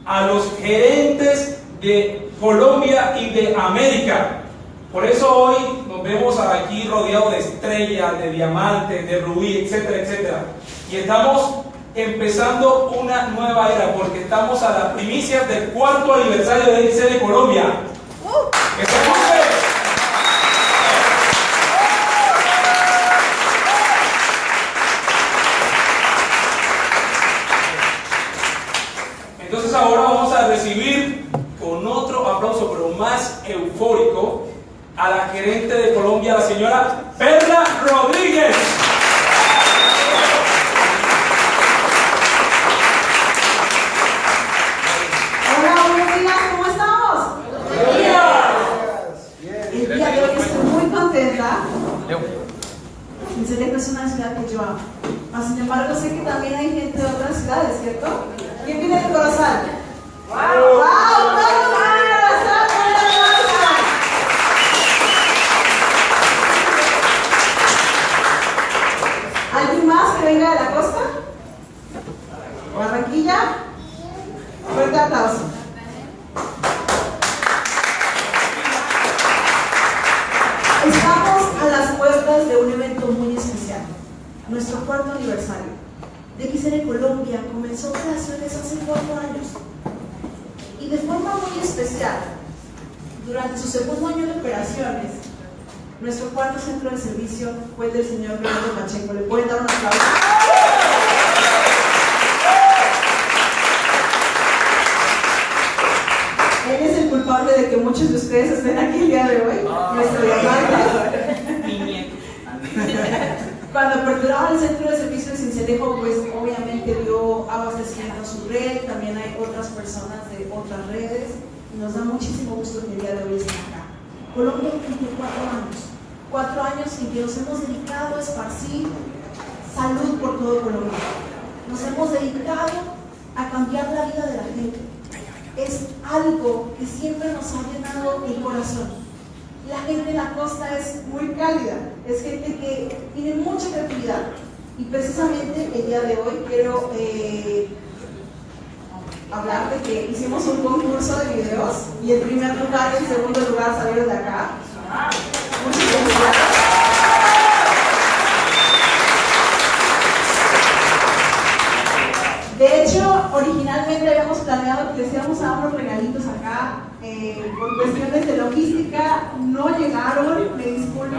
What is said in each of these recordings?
a los gerentes de Colombia y de América. Por eso hoy nos vemos aquí rodeados de estrellas, de diamantes, de rubí, etcétera, etcétera. Y estamos empezando una nueva era porque estamos a las primicias del 4º aniversario de Sincelejo-Colombia. Entonces ahora vamos a recibir con otro aplauso, pero más eufórico, a la gerente de Colombia, la señora Pavithran Rodríguez. Hola, buenos días, ¿cómo estamos? Buenos días. El día de hoy estoy muy contenta. Sincelejo es una ciudad que yo amo. Sin embargo, sé que también hay gente de otras ciudades, ¿cierto? ¿Quién viene de Corozal? ¡Wow! ¡Wow! ¿Alguien más que venga de la costa? ¿Barranquilla? Fuerte aplauso. Estamos a las puertas de un evento muy especial, nuestro 4º aniversario. De Sincelejo-Colombia comenzó operaciones hace 4 años y de forma muy especial, durante su 2º año de operaciones, nuestro 4º centro de servicio fue el del señor Gerente. ¿Le pueden dar un aplauso? Él es el culpable de que muchos de ustedes estén aquí el día de hoy, nuestro diamante. Cuando aperturaron el centro de servicio de Sincelejo, pues obviamente dio abastecimiento a su red, también hay otras personas de otras redes, y nos da muchísimo gusto que el día de hoy estén acá. Colombia cumple 4 años en que nos hemos dedicado a esparcir salud por todo Colombia. Nos hemos dedicado a cambiar la vida de la gente. Es algo que siempre nos ha llenado el corazón. La gente en la costa es muy cálida, es gente que tiene mucha creatividad. Y precisamente el día de hoy quiero hablar de que hicimos un concurso de videos y el primer lugar y el segundo lugar salieron de acá. Muchas felicidades. De hecho, originalmente habíamos planeado que les íbamos a dar unos regalitos acá. Por cuestiones de logística no llegaron, me disculpo.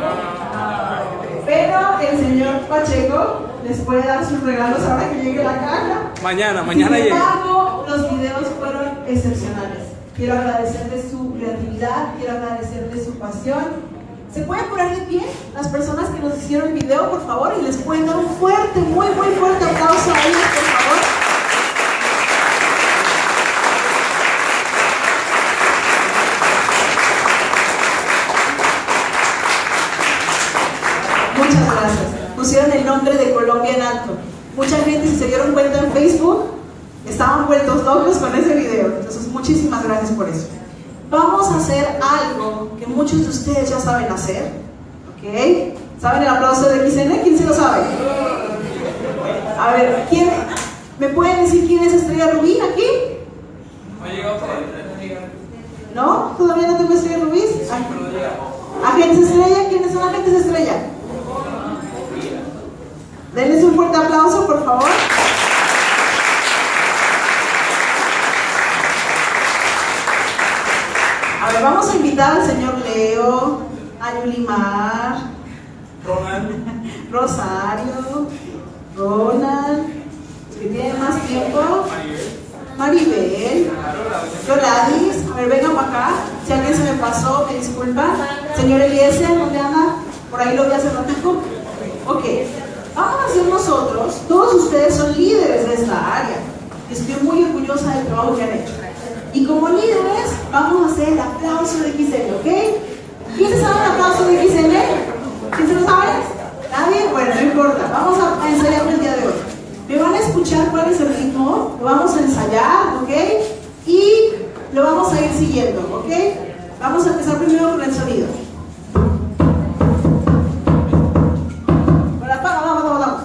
Pero el señor Pacheco les puede dar sus regalos ahora que llegue la caja. Mañana Sin llega. embargo, los videos fueron excepcionales. Quiero agradecerles su creatividad, quiero agradecerles su pasión. ¿Se pueden poner de pie las personas que nos hicieron el video, por favor? Y les pueden dar un fuerte, muy fuerte aplauso a ellos, por favor. Muchas gracias. Pusieron el nombre de Colombia en alto. Mucha gente, si se dieron cuenta en Facebook, estaban vueltos locos con ese video. Entonces, muchísimas gracias por eso. Vamos a hacer algo que muchos de ustedes ya saben hacer. ¿Ok? ¿Saben el aplauso de XN? ¿Quién se lo sabe? A ver, ¿quién? ¿Me pueden decir quién es Estrella Rubí aquí? No ha llegado todavía. ¿No? ¿Todavía no tengo Estrella Rubí? ¿Agentes estrella? ¿Quiénes son agentes estrella? Denles un fuerte aplauso, por favor. A ver, vamos a invitar al señor Leo, a Yulimar, Rosario, Ronald, que tiene más tiempo, Maribel, Yoladis. A ver, vengan para acá. Si alguien se me pasó, me disculpa. Señor Eliezer, ¿dónde anda? Por ahí lo vi hace ratito. Ok, vamos a hacer nosotros. Todos ustedes son líderes de esta área. Estoy muy orgullosa del trabajo que han hecho. Y como líderes, vamos a hacer el aplauso de XN, ¿ok? ¿Quién se sabe el aplauso de XN? ¿Quién se lo sabe? ¿Nadie? Bueno, no importa. Vamos a ensayarlo el día de hoy. Me van a escuchar cuál es el ritmo, lo vamos a ensayar, ¿ok? Y lo vamos a ir siguiendo, ¿ok? Vamos a empezar primero con el sonido. Vamos.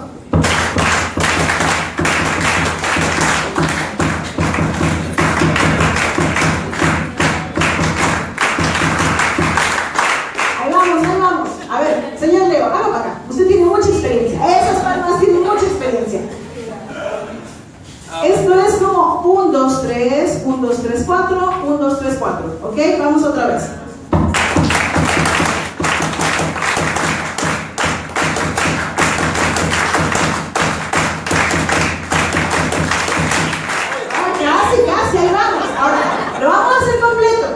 3, 1, 2, 3, 4, 1, 2, 3, 4. ¿Ok? Vamos otra vez. Casi, ahí vamos. Ahora, lo vamos a hacer completo.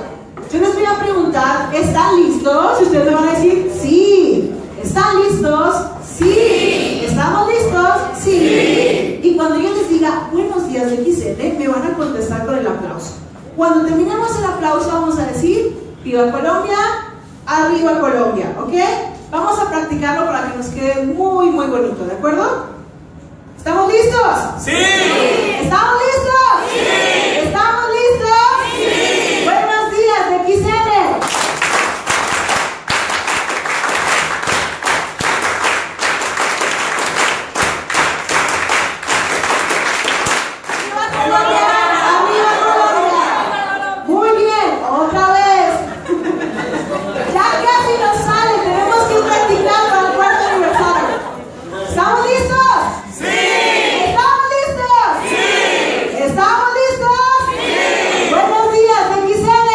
Yo les voy a preguntar, ¿están listos? Y ustedes me van a decir, sí. ¿Están listos? Sí. ¿Estamos listos? Sí. Y cuando yo les diga, buenos días de XL, me van a contestar con el aplauso. Cuando terminemos el aplauso, vamos a decir, viva Colombia, arriba Colombia. ¿Ok? Vamos a practicarlo para que nos quede muy, muy bonito. ¿De acuerdo? ¿Estamos listos? Sí. ¿Estamos listos? Sí. ¿Estamos listos? Sí. Buenos días de XL. ¡Arriba Colombia! ¡Arriba Colombia! Muy bien, otra vez. Ya casi nos sale, tenemos que ir practicando al cuarto aniversario. ¿Estamos listos? ¿Estamos listos? Sí. Buenos días, de XL.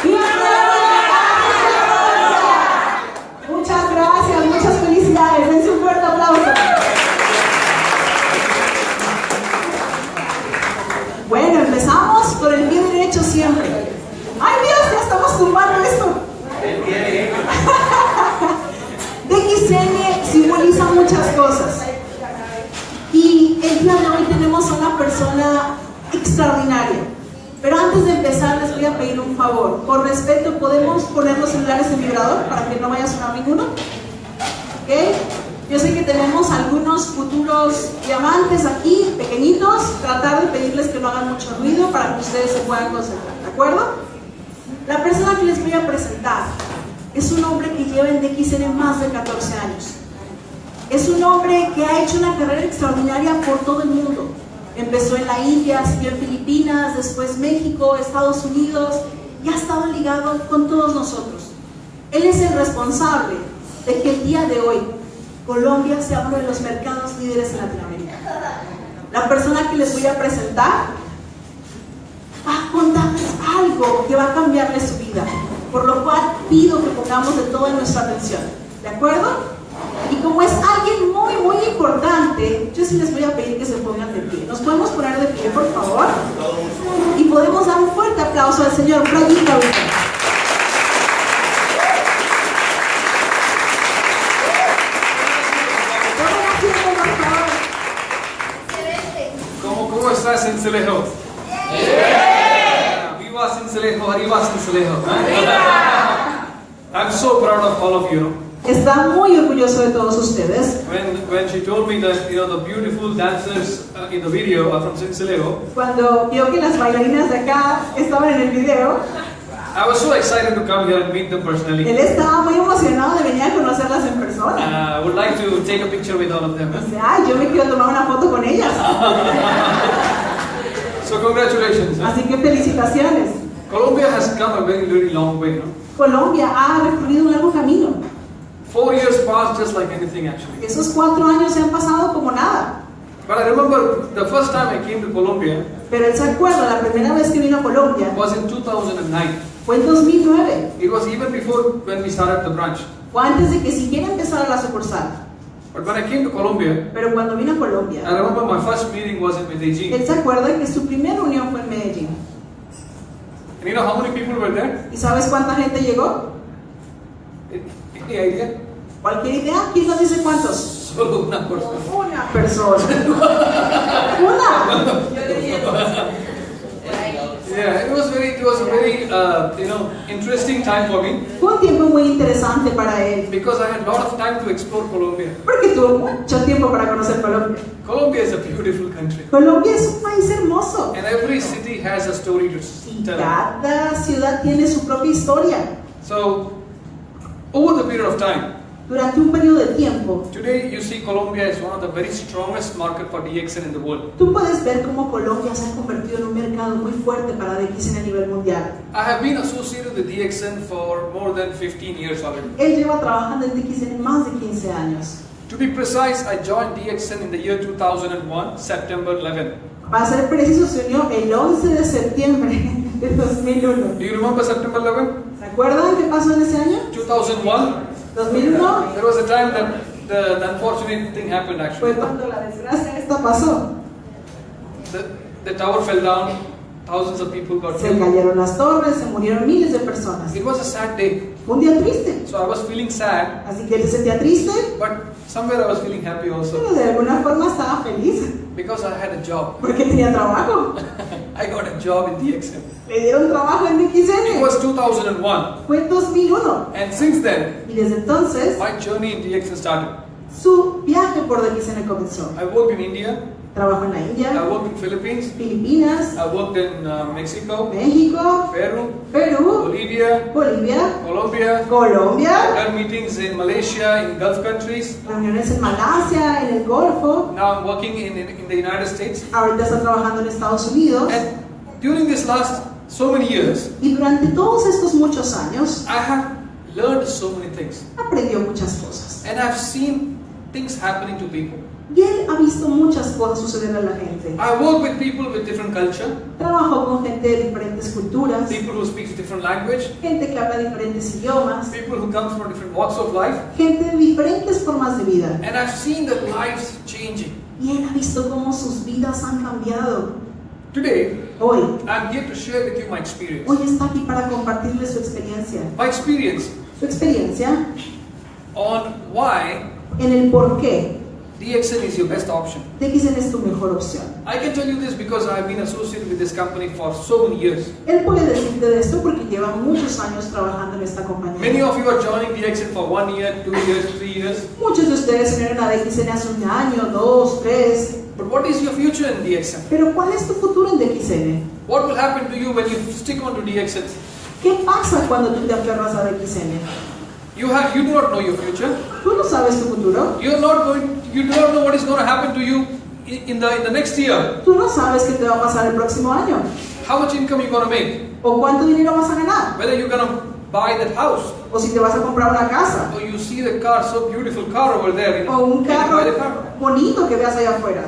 ¡Viva Colombia! Muchas gracias, muchas felicidades. Dense un fuerte aplauso. Bueno, empezamos por el pie derecho siempre. ¡Ay Dios, ya estamos tumbando esto! DXN simboliza muchas cosas y el día de hoy tenemos a una persona extraordinaria, pero antes de empezar les voy a pedir un favor. Por respeto, ¿podemos poner los celulares en vibrador para que no vaya a sonar ninguno? ¿Ok? Yo sé que tenemos algunos futuros diamantes aquí, pequeñitos. Tratar de pedirles que no hagan mucho ruido para que ustedes se puedan concentrar, ¿de acuerdo? La persona que les voy a presentar es un hombre que lleva en DXN más de 14 años. Es un hombre que ha hecho una carrera extraordinaria por todo el mundo. Empezó en la India, siguió en Filipinas, después México, Estados Unidos y ha estado ligado con todos nosotros. Él es el responsable de que el día de hoy Colombia sea uno de los mercados líderes en Latinoamérica. La persona que les voy a presentar va a contarles algo que va a cambiarle su vida, por lo cual pido que pongamos de toda nuestra atención, ¿de acuerdo? Y como es alguien muy, muy importante, yo sí les voy a pedir que se pongan de pie. ¿Nos podemos poner de pie, por favor? Y podemos dar un fuerte aplauso al señor Prajith. ¿Cómo está Sincelejo? Viva Sincelejo, arriba Sincelejo. I'm so proud of all of you. Está muy orgulloso de todos ustedes. When she told me that the beautiful dancers in the video are from Sincelejo, cuando vio que las bailarinas de acá estaban en el video, I was so excited to come here and meet them personally. Él estaba muy emocionado de venir a conocerlas en persona. I would like to take a picture with all of them. Dice, ay, yo me quiero tomar una foto con ellas. So congratulations. Así que felicitaciones. Colombia has come a very, very long way, no? Colombia ha recorrido un largo camino. 4 years passed just like anything, actually. Esos 4 años se han pasado como nada. But I remember the first time I came to Colombia. Pero él se acuerda, la primera vez que vino a Colombia Was in 2009. fue en 2009. It was even before when we started the branch. Fue antes de que siquiera empezara la sucursal. But when I came to Colombia, Pero cuando vino a I Colombia, remember my first meeting was in Medellín. él se acuerda que su primera reunión fue en Medellín. And you know how many people were there? ¿Y sabes cuánta gente llegó? Any idea? ¿Cualquier idea? ¿Quién nos dice cuántos? Solo una persona. Una persona. Una. Yeah, it was a very interesting time for me Fue un tiempo muy interesante para él, because I had a lot of time to explore Colombia. porque tuvo mucho tiempo para conocer Colombia. Colombia is a beautiful country, Colombia es un país hermoso and every city has a story to y tell. cada ciudad tiene su propia historia. So, over the period of time, durante un periodo de tiempo. Today you see Colombia is one of the very strongest market for DXN in the world. Tú puedes ver cómo Colombia se ha convertido en un mercado muy fuerte para DXN a nivel mundial. I have been associated with DXN for more than 15 years already. Él lleva trabajando en DXN más de 15 años. To be precise, I joined DXN in the year 2001, September 11. Para ser preciso, se unió el 11 de septiembre de 2001. Do you remember September 11? ¿Se acuerdan qué pasó en ese año? 2001. 2001 There was a time that the unfortunate thing happened fue actually. cuando la desgracia esta pasó. The tower fell down, thousands of people got Se killed. cayeron las torres, se murieron miles de personas. It was a sad day. Fue un día triste. So I was feeling sad, Así que él se sentía triste, but somewhere I was feeling happy also pero de alguna forma estaba feliz because I had a job. porque tenía trabajo. I got a job in DXN. Le dieron trabajo en It DXN. was 2001, Fue en 2001. and since then, Y desde entonces, my journey in DXN started. su viaje por DXN comenzó. I worked in India, Trabajó en la I India, worked in Philippines, Filipinas, I worked in Mexico, México, Peru, Perú, Bolivia, Bolivia, Colombia. Colombia, I've done meetings in Malaysia, in Gulf countries. reuniones en Malasia, en el Golfo. Now I'm working in the United States. Ahorita está trabajando en Estados Unidos. And during this last so many years, Y durante todos estos muchos años, I have learned so many things. aprendió muchas cosas. And I've seen things happening to people. Y él ha visto muchas cosas suceder a la gente. I work with people with different culture, Trabajó con gente de diferentes culturas, people who speak different language, gente que habla diferentes idiomas, people who come from different walks of life. gente de diferentes formas de vida. And I've seen the lives changing. Y él ha visto cómo sus vidas han cambiado. Today, Hoy, I'm here to share with you my experience. hoy está aquí para compartirles su experiencia. My experience Su experiencia on why en el por qué DXN is your best option. DXN es tu mejor opción. I can tell you this because I've been associated with this company for so many years. Él puede decirte de esto porque lleva muchos años trabajando en esta compañía. Many of you are joining DXN for 1 year, 2 years, 3 years. Muchos de ustedes se unieron a DXN hace un año, 2, 3. But what is your future in DXN? Pero ¿cuál es tu futuro en DXN? What will happen to you when you stick on to DXN? ¿Qué pasa cuando tú te aferras a DXN? You do not know your future. Tú no sabes tu futuro. You do not know what is going to happen to you in the next year. Tú no sabes qué te va a pasar el próximo año. How much income you're going to make? O cuánto dinero vas a ganar. Whether you're going to buy that house. O si te vas a comprar una casa. Or you see the car, so beautiful car over there. You O know, un can you carro buy the car? bonito que veas allá afuera.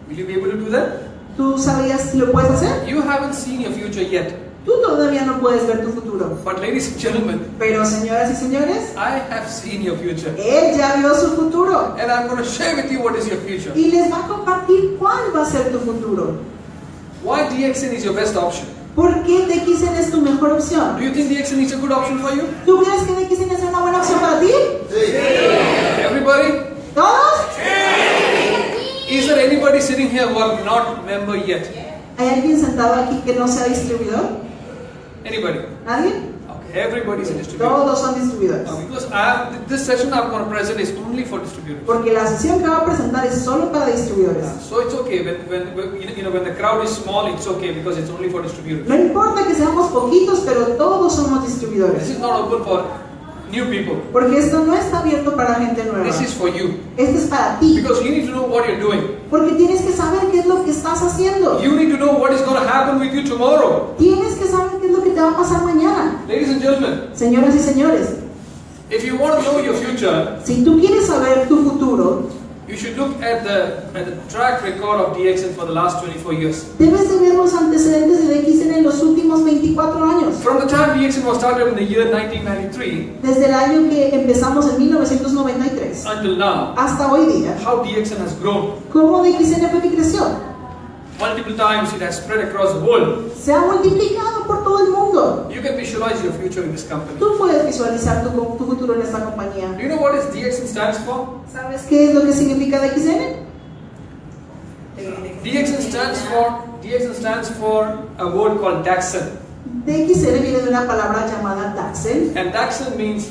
Will you be able to do that? ¿Tú sabías si lo puedes hacer? You haven't seen your future yet. Tú todavía no puedes ver tu futuro. But ladies and gentlemen, Pero señoras y señores, I have seen your future. él ya vio su futuro. And I'm going to share with you what is your future. Y les va a compartir cuál va a ser tu futuro. Why DXN is your best option? ¿Por qué DXN es tu mejor opción? Do you think DXN is a good option for you? ¿Tú crees que DXN es una buena opción para ti? Everybody? ¿Todos? Is there anybody sitting here who are not member yet? ¿Hay alguien sentado aquí que no sea distribuidor? Anybody? ¿Nadie? Okay, everybody's a distributor. Todos son distribuidores. Because this session I'm going to present is only for distributors. Porque la sesión que va a presentar es solo para distribuidores. So it's okay when the crowd is small, it's okay because it's only for distributors. No importa que seamos poquitos, pero todos somos This distribuidores. is not open for new people. Porque esto no está abierto para gente nueva. This is for you. Esto es para ti. Because you need to know what you're doing. Porque tienes que saber qué es lo que estás haciendo. You need to know what is going to happen with you tomorrow. Tienes que saber qué es lo que te va a pasar mañana. Ladies and gentlemen, Señoras y señores, if you want to know your future, si tú quieres saber tu futuro, you should look at the track record of DXN for the last 24 years. debes de ver los antecedentes de DXN en los últimos 24 años. From the time DXN was started in the year 1993 Desde el año que empezamos en 1993 until now, hasta hoy día, how DXN has grown. ¿cómo DXN fue que creció? Multiple times it has spread across the world. Se ha multiplicado por todo el mundo. You can visualize your future in this company. Tú puedes visualizar tu futuro en esta compañía. Do you know what is DXN stands for? ¿Sabes qué es lo que significa DXN? DXN stands for a word called Daxon. DXN viene de una palabra llamada Daxen. And Daxon means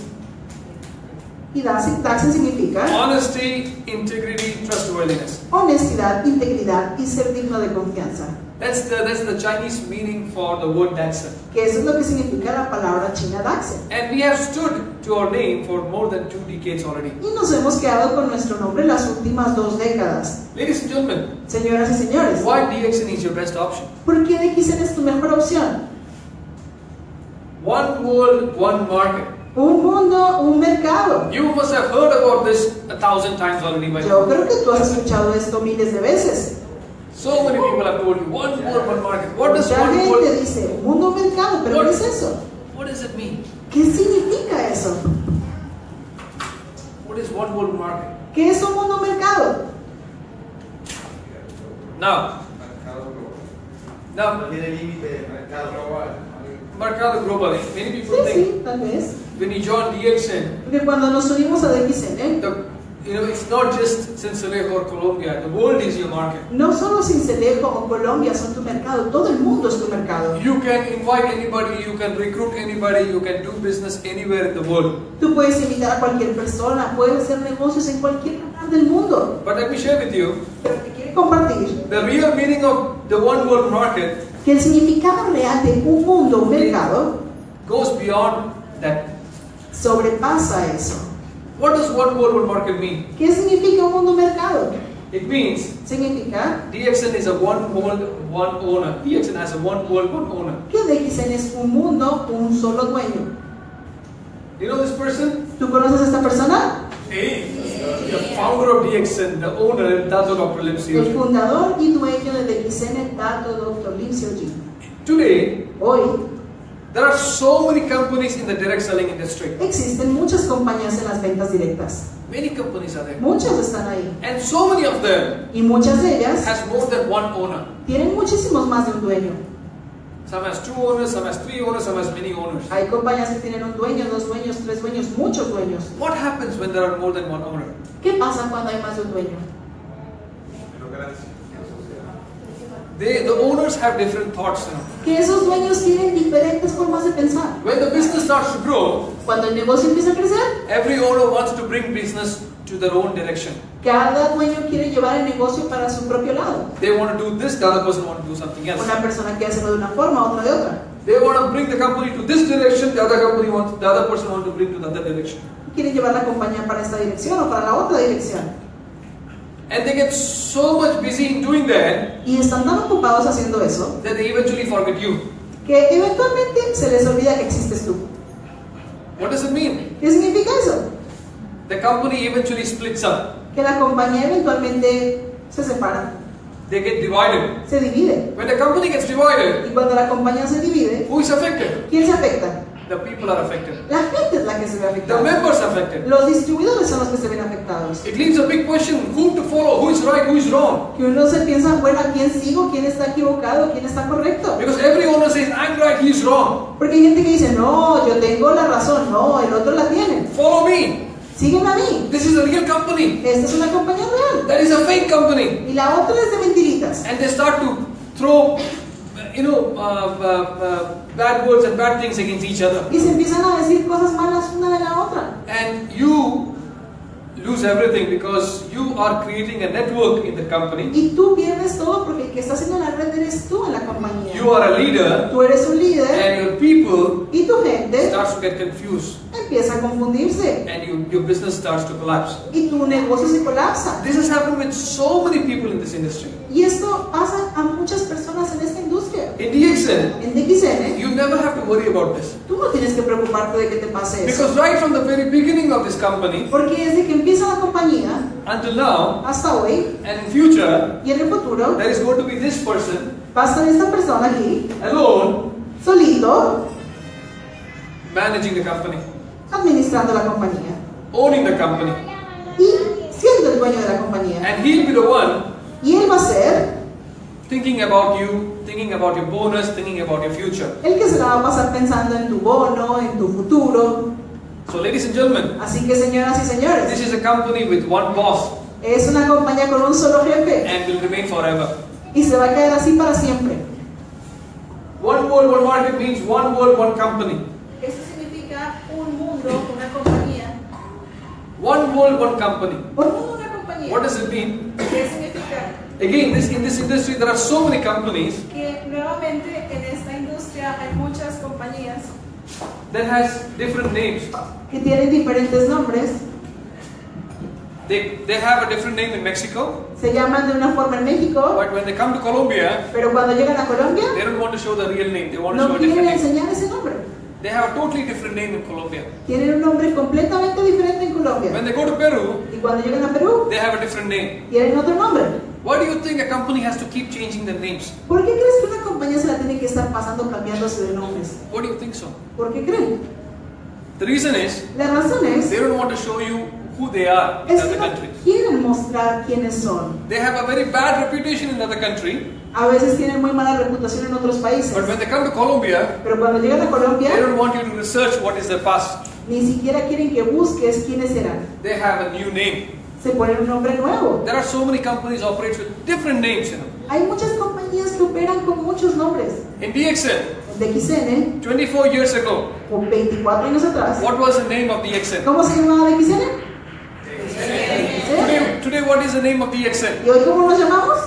Y Daxen significa honesty, integrity, trustworthiness. honestidad, integridad y ser digno de confianza. That's the Chinese meaning for the word Datsun. Que eso es lo que significa la palabra china Datsun. And we have stood to our name for more than 2 decades already. Y nos hemos quedado con nuestro nombre las últimas 2 décadas. Ladies and gentlemen, Señoras y señores, why DXN is your best option? ¿por qué DXN es tu mejor opción? One world, one market. Un mundo, un mercado. You must have heard about this 1,000 times already by Yo now. creo que tú has escuchado esto miles de veces. So many people have told you, one world, one market. What does Mucha one gente world, dice, un mundo, un mercado, pero ¿qué es eso? what does it mean? ¿Qué significa eso? What is one world market? ¿Qué es un mundo, un mercado? Now, mercado global. Many people Sí, think sí, tal vez. when you join DXN, Porque cuando nos unimos a DXN, it's not just Sincelejo-Colombia. The world is your market. no solo Sincelejo o Colombia son tu mercado, todo el mundo es tu mercado. You can invite anybody, you can recruit anybody, you can do business anywhere in the world. Tú puedes invitar a cualquier persona, puedes hacer negocios en cualquier lugar del mundo. But let me share with you, Pero te quiero compartir the real meaning of the one world market que el significado real de un mundo, un mercado, goes beyond that. sobrepasa eso. What does one world market mean? ¿Qué significa un mundo, un mercado? It means Significa DXN is a one world, one owner. DXN has a one world, one owner. que DXN es un mundo, un solo dueño. You know this person? ¿Tú conoces a esta persona? The founder of DXN, the owner, that's Dr. Lim El Seo. fundador y dueño de DXN, Dato Dr. Lim Seo Ji. Today, Hoy there are so many companies in the direct selling industry. existen muchas compañías en las ventas directas. Many companies are there. Muchas están ahí. And so many of them Y muchas de ellas has more than one owner. tienen muchísimos más de un dueño. Some has 2 owners, some has 3 owners, some has many owners. Hay compañías que tienen un dueño, 2 dueños, 3 dueños, muchos dueños. What happens when there are more than one owner? ¿Qué pasa cuando hay más de un dueño? The owners have different thoughts now. Que esos dueños tienen diferentes formas de pensar. When the business starts to grow, Cuando el negocio empieza a crecer, every owner wants to bring business to their own direction. cada dueño quiere llevar el negocio para su propio lado. They want to do this, the other person wants to do something else. Una persona quiere hacerlo de una forma, otra de otra. They want to bring the company to this direction, the other person wants to bring to the other direction. Quiere llevar la compañía para esta dirección o para la otra dirección. And they get so much busy in doing that Y están tan ocupados haciendo eso that they eventually forget you. que eventualmente se les olvida que existes tú. What does it mean? ¿Qué significa eso? The company eventually splits up. Que la compañía eventualmente se separa, They get divided. se divide. When the company gets divided, Y cuando la compañía se divide, who is affected? ¿quién se afecta? The people are affected. La gente es la que se ve The afectada. members are affected. Los distribuidores son los que se ven afectados. It leaves a big question, who to follow, who is right, who is wrong. Que uno se piensa, bueno, ¿a quién sigo? ¿Quién está equivocado? ¿Quién está correcto? Because every owner says, I'm right, he is wrong. Porque hay gente que dice, no, yo tengo la razón, no, el otro la tiene. Follow me. Sígueme a mí. This is a real company. Esta es una compañía real. That is a fake company. Y la otra es de mentiritas. And they start to throw, bad words and bad things against each other. Y se empiezan a decir cosas malas una de la otra. And you lose everything because you are creating a network in the company. Y tú pierdes todo porque el que está haciendo la red eres tú en la compañía. You are a leader, Tú eres un líder and your people y tu gente starts to get confused, empieza a confundirse. and your business starts to collapse. Y tu negocio se colapsa. This has happened with so many people in this industry. Y esto pasa a muchas personas en esta industria. In DXN, En DXN, you never have to worry about this. tú no tienes que preocuparte de que te pase eso. Because right from the very beginning of this company Porque desde que empieza la compañía until now, hasta hoy and in future, y en el futuro, there is going to be this person va a estar esta persona aquí, alone solito, managing the company, administrando la compañía owning the company. y siendo el dueño de la compañía. And he'll be the one Y él va a ser thinking about you, thinking about your bonus, thinking about your future. el que se la va a pasar pensando en tu bono, en tu futuro. So ladies and gentlemen, Así que señoras y this señores, is a company with one boss es una compañía con un solo jefe and will remain forever. y se va a quedar así para siempre. One world, one market means one world, one company. Eso significa un mundo, una compañía. One world, one company. Un mundo, una compañía. What does it mean? ¿Qué significa? Again, in this industry, there are so many companies Que nuevamente en esta industria hay muchas compañías that has different names. que tienen diferentes nombres. They have a different name in Mexico, Se llaman de una forma en México, but when they come to Colombia, pero cuando llegan a Colombia they don't want to show the real name. They want to no show a different quieren name. enseñar ese nombre. They have a totally different name in Colombia. Tienen un nombre completamente diferente en Colombia. When they go to Peru, Y cuando llegan a Perú, they have a different name. tienen otro nombre. Why do you think a company has to keep changing their names? ¿Por qué crees que una compañía se la tiene que estar pasando cambiándose de nombres? What do you think so? ¿Por qué creen? The reason is La razón es, they don't want to show you who they are in es other que no countries. quieren mostrar quiénes son. They have a very bad reputation in other country, A veces tienen muy mala reputación en otros países. but when they come to Colombia, Pero cuando llegan a Colombia, they don't want you to research what is their past. ni siquiera quieren que busques quiénes eran. They have a new name. Se ponen un nombre nuevo. There are so many companies operate with different names, you know. Hay muchas compañías que operan con muchos nombres. In DXN, El DXN, 24 years ago, con 24 años atrás, what was the name of DXN? ¿cómo se llamaba DXN? Today what is the name of DXN? ¿Y hoy cómo nos llamamos?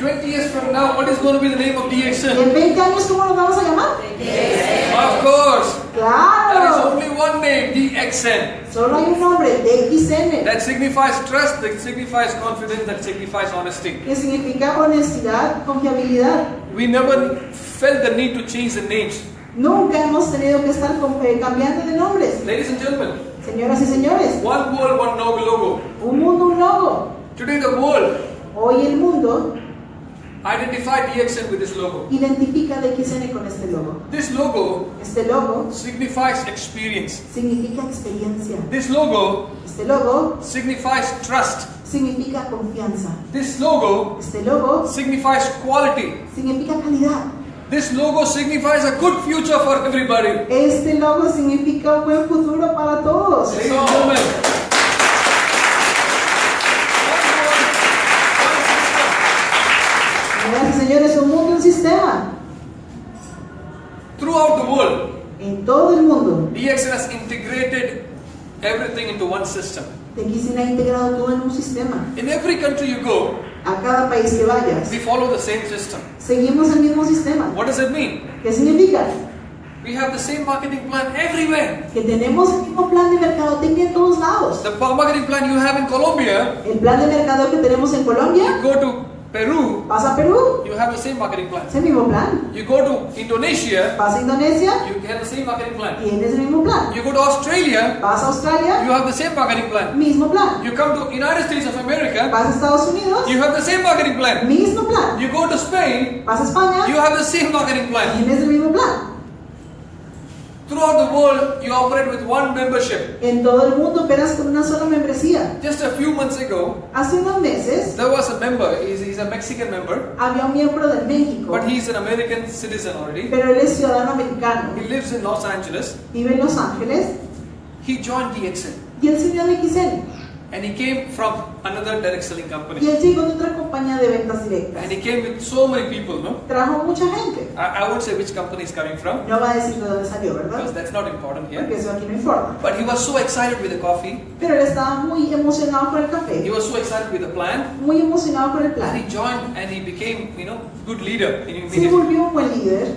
20 years from now, what is going to be the name of ¿Y DXN? en 20 años cómo nos vamos a llamar? Of course, there is ¡Claro! only one name, DXN. Solo hay un nombre, DXN, That signifies trust, that signifies confidence, that signifies honesty. que significa honestidad, confiabilidad. We never felt the need to change the names. Nunca hemos tenido que estar cambiando de nombres. Ladies and gentlemen, Señoras y señores, one world, one logo. un mundo, un logo. Today the world Hoy el mundo identified DXN with this logo. identifica DXN con este logo. This logo Este logo signifies experience. significa experiencia. This logo Este logo signifies trust. significa confianza. This logo Este logo signifies quality. significa calidad. This logo signifies a good future for everybody. Este logo significa un buen futuro para todos. Ladies and gentlemen, Señoras y señores, un mundo, un sistema. throughout the world, En todo el mundo, DXN has integrated everything into one system. DXN ha integrado todo en un sistema. In every country you go, A cada país que vayas, we follow the same system. seguimos el mismo sistema. What does it mean? ¿Qué significa? We have the same marketing plan everywhere. Que tenemos el mismo plan de mercadotecnia en todos lados. The marketing plan you have in Colombia, El plan de mercadeo que tenemos en Colombia, go to Peru, vas a Perú, you have the same marketing plan. es el mismo plan. You go to Indonesia, Vas a Indonesia, you have the same marketing plan. tienes el mismo plan. You go to Australia, Vas a Australia, you have the same marketing plan. mismo plan. You come to United States of America, Vas a Estados Unidos, you have the same marketing plan. mismo plan. You go to Spain, Vas a España, you have the same marketing plan. tienes el mismo plan. Throughout the world, you operate with one membership. En todo el mundo operas con una sola membresía. Just a few months ago, Hace unos meses there was a member, he's a Mexican member, había un miembro de México, but he's an American citizen already. pero él es ciudadano americano. He lives in Los Angeles. Vive en Los Ángeles He joined DXN y él se unió a DXN. and he came from another direct selling Y company. él llegó de otra compañía de ventas directas. And he came with so many people, no? Trajo mucha gente. I won't say which company is coming from No va a decir de dónde salió, because ¿verdad? that's not important Porque here. eso aquí no informa. But he was so excited with the coffee. Pero él estaba muy emocionado con el He café, was so excited with the plan. muy emocionado con el And plan. he joined and he became, good leader Se immediately. volvió un buen líder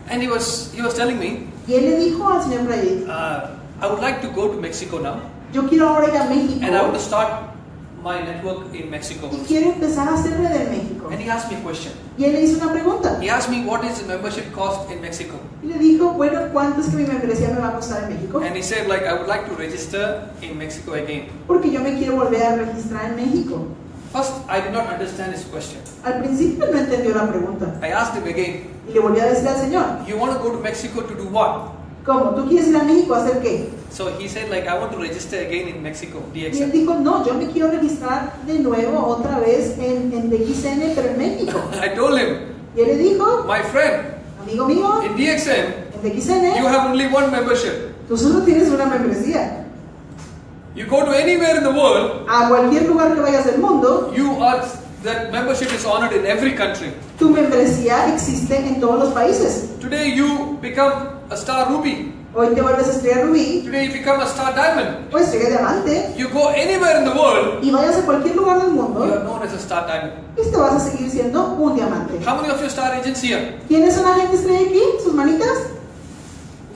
And he was telling me, y él le dijo al señor Prajith, I would like to go to Mexico now. yo quiero ahora ir a México And I want to start my network in Mexico. y quiero empezar a hacer red en México. And he asked me a question. Y él le hizo una pregunta He asked me what is the membership cost in Mexico. y le dijo, bueno, ¿cuánto es que mi membresía me va a costar en México? And he said I would like to register in Mexico again. Porque yo me quiero volver a registrar en México. First, I did not understand his question. Al principio no entendió la pregunta I asked him again, y le volví a decir al señor, you want to go to Mexico to do what? ¿cómo? ¿Tú quieres ir a México a hacer qué? So he said I want to register again in Mexico, Y él DXN. dijo, no, yo me quiero registrar de nuevo otra vez en DXN, pero en México. I told him, Y él le dijo, my friend, amigo mío, in DXN, en DXN you have only one membership. tú solo tienes una membresía. You go to anywhere in the world, A cualquier lugar que vayas del mundo, that membership is honored in every country. tu membresía existe en todos los países. Today you become a star rupee. Hoy te vuelves estrella rubí Today you become a star diamond. o estrella diamante You go anywhere in the world, y vayas a cualquier lugar del you mundo are known as a star diamond. y te vas a seguir siendo un diamante. How many of you are star agents here? ¿Quiénes son agentes estrella aquí? ¿Sus manitas?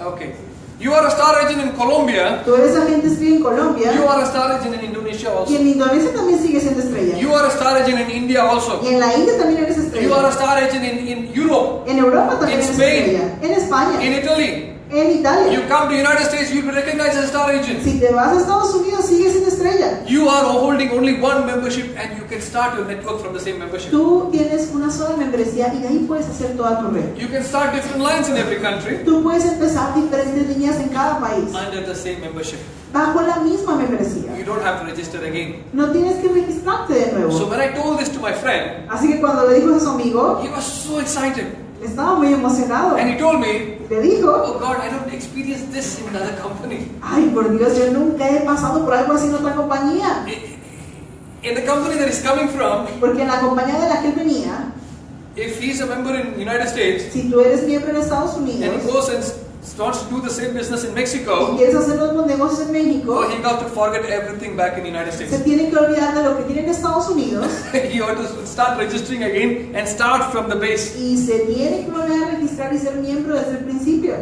Okay. You are a star agent in Colombia. Tú eres agente estrella en Colombia You are a star agent in Indonesia y also. en Indonesia también sigues siendo estrella. You are a star agent in India also. Y en la India también eres You are a estrella. star agent in Europe, En Europa también in eres Spain, estrella. En España. in Italy. En Italia. You come to United States, you'll be recognized as a star agent. Si te vas a Estados Unidos, sigues siendo estrella. You are holding only one membership and you can start your network from the same membership. Tú tienes una sola membresía y de ahí puedes hacer toda tu red. You can start different lines in every country Tú puedes empezar diferentes líneas en cada país under the same membership. bajo la misma membresía. You don't have to register again. No tienes que registrarte de So nuevo. when I told this to my friend, Así que cuando le dijo a su amigo, he was so excited. estaba muy emocionado. And he told me, Le dijo, oh God, I don't experience this in another company. ay, por Dios, yo nunca he pasado por algo así en otra compañía. In the company that he's coming from, Porque en la compañía de la que él venía, if he's a member in United States si tú eres miembro en Estados and Unidos he goes and starts to do the same business in y Mexico, quieres hacer los negocios en México, oh, he got to forget everything back in the United se States. tiene que olvidar de lo que tiene en Estados Unidos He ought to start registering again and start from the base. y se tiene que volver a registrar y ser miembro desde el principio.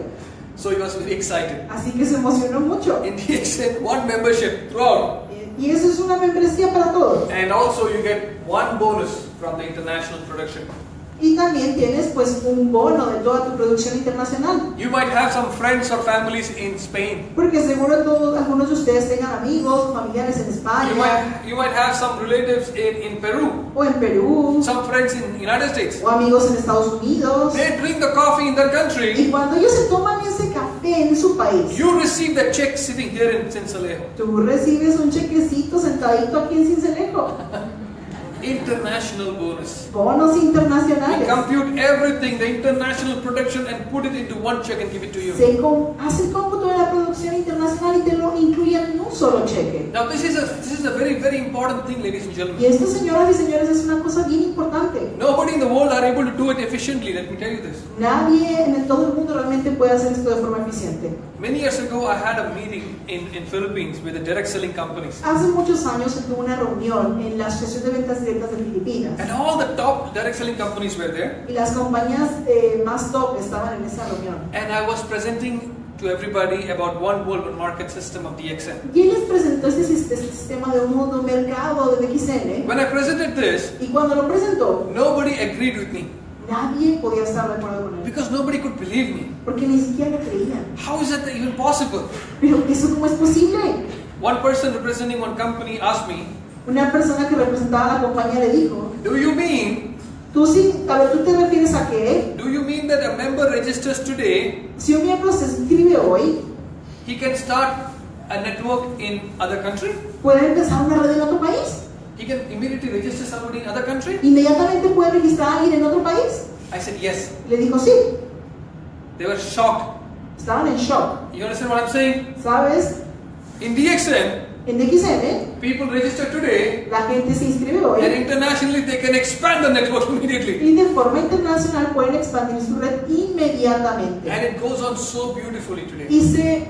So he was very excited. Así que se emocionó mucho. And he extended one membership throughout. Y eso es una membresía para todos. And also you get one bonus from the international production. Y también tienes pues un bono de toda tu producción internacional. You might have some friends or families in Spain. Porque seguro todos, algunos de ustedes tengan amigos o familiares en España You might have some relatives in Peru, o en Perú some friends in United States. o amigos en Estados Unidos. They drink the coffee in their Y country. cuando ellos se toman ese café en su país, You receive the check sitting here in Sincelejo. tú recibes un chequecito sentadito aquí en Sincelejo. International bonus. Bonos We internacionales. compute everything, the international production, and put it into one check and give it to you. Hace el cómputo de la producción internacional y te lo incluyen en un solo cheque. Now this is a very important thing, ladies and Y gentlemen. esto, señoras y señores, es una cosa bien importante. Nobody in the world are able to do it efficiently. Let me tell you this. Nadie en todo el mundo realmente puede hacer esto de forma eficiente. Many years ago, I had a meeting in Philippines with the direct selling companies, Hace muchos años se tuvo una reunión en la Asociación de Ventas Directas de Filipinas. and all the top direct selling companies were there. Y las compañías más top estaban en esa reunión. And I was presenting to everybody about one world, one market system of DXN. Y él les presentó este sistema de un mundo mercado de DXN. When I presented this, Y cuando lo presentó, nobody agreed with me nadie podía estar de acuerdo con él. because nobody could believe me. Porque ni siquiera le creían. How is that even possible? Pero ¿eso cómo es posible? One person representing one company asked me, Una persona que representaba a la compañía le dijo, do you mean ¿tú te refieres a que that a member registers today, si un miembro se inscribe hoy, he can start a network in other country? puede empezar una red en otro país? He can immediately register somebody in other country? ¿Inmediatamente puede registrar a alguien en otro país? I said yes. Le dijo sí. They were shocked. Estaban en shock. You understand what I'm saying? ¿Sabes? In DXN, En DXN, people register today, la gente se inscribe and hoy internationally they can expand the network immediately. y de forma internacional pueden expandir su red inmediatamente. And it goes on so beautifully today. Y se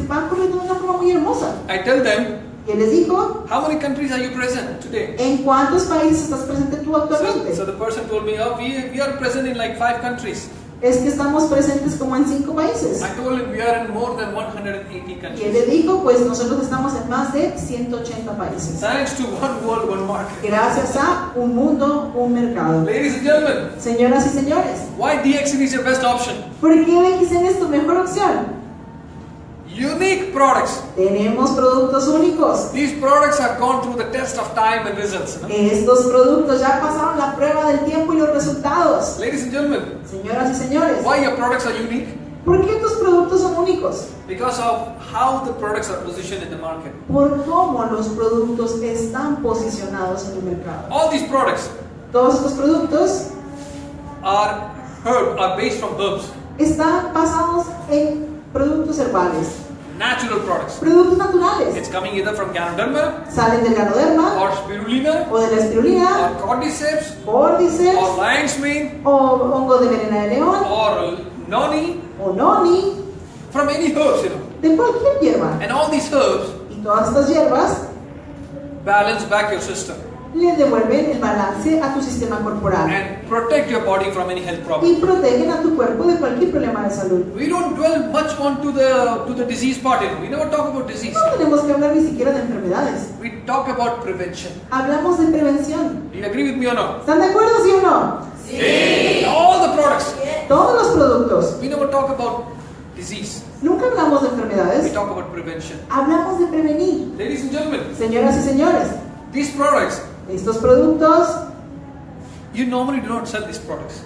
van corriendo de una forma muy hermosa. I tell them, Y él les dijo, how many countries are you present today? ¿en cuántos países estás presente tú actualmente? So the person told me, oh, we are present in like 5 countries. Es que estamos presentes como en 5 países. I told him we are in more than 180 Y él countries. le dijo, pues nosotros estamos en más de 180 países. Thanks to one world, one market. Gracias a un mundo, un mercado. Ladies and gentlemen, Señoras y señores, why DXN is your best option? ¿por qué DXN es tu mejor opción? Unique products. Tenemos productos únicos. These products have gone through the test of time and results. No? Estos productos ya pasaron la prueba del tiempo y los resultados. Ladies and gentlemen, Señoras y señores, why your products are unique? ¿por qué tus productos son únicos? Because of how the products are positioned in the market. Por cómo los productos están posicionados en el mercado. All these products Todos estos productos are based from herbs, están basados en productos herbales, natural products. productos naturales. It's coming either from Ganoderma Salen del ganoderma or spirulina o de la espirulina, or cordyceps córdiceps or lion's mane o hongo de venena de león or noni o noni from any herbs, de cualquier hierba. And all these herbs Y todas estas hierbas balance back your system le devuelven el balance a tu sistema corporal and protect your body from any health problem. y protegen a tu cuerpo de cualquier problema de salud. We don't dwell much onto the disease part. We never talk about disease. No tenemos que hablar ni siquiera de enfermedades. We talk about prevention. Hablamos de prevención. Do you agree with me or no? ¿Están de acuerdo, sí o no? Sí. All the products. Todos los productos. We never talk about disease. Nunca hablamos de We enfermedades. talk about prevention. Hablamos de prevenir. Ladies and gentlemen, Señoras y señores, these products, estos productos, you normally do not sell these products.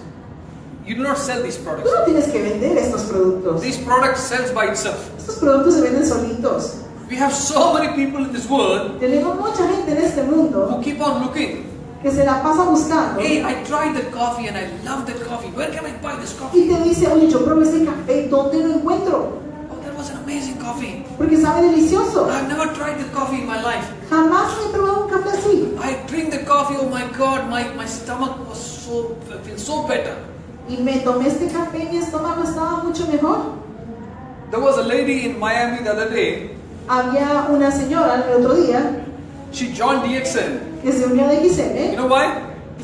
You do not sell these tú products. no tienes que vender estos productos. These products sells by itself. Estos productos se venden solitos. We have so many people in this world Tenemos mucha gente en este mundo who keep on looking. que se la pasa buscando Hey, I tried that coffee and I love that coffee. Where can I buy this y coffee? te dice, oye, yo probé ese café, ¿dónde lo encuentro? Oh, that was an amazing coffee. Porque sabe delicioso. I've never tried that coffee in my life. Jamás he probado un café así. I drink the coffee, oh my God, my stomach was I feel so better. Y me tomé este café y mi estómago estaba mucho mejor. There was a lady in Miami the other day. Había una señora el otro día She joined DXN. que se unió a You XN. know why?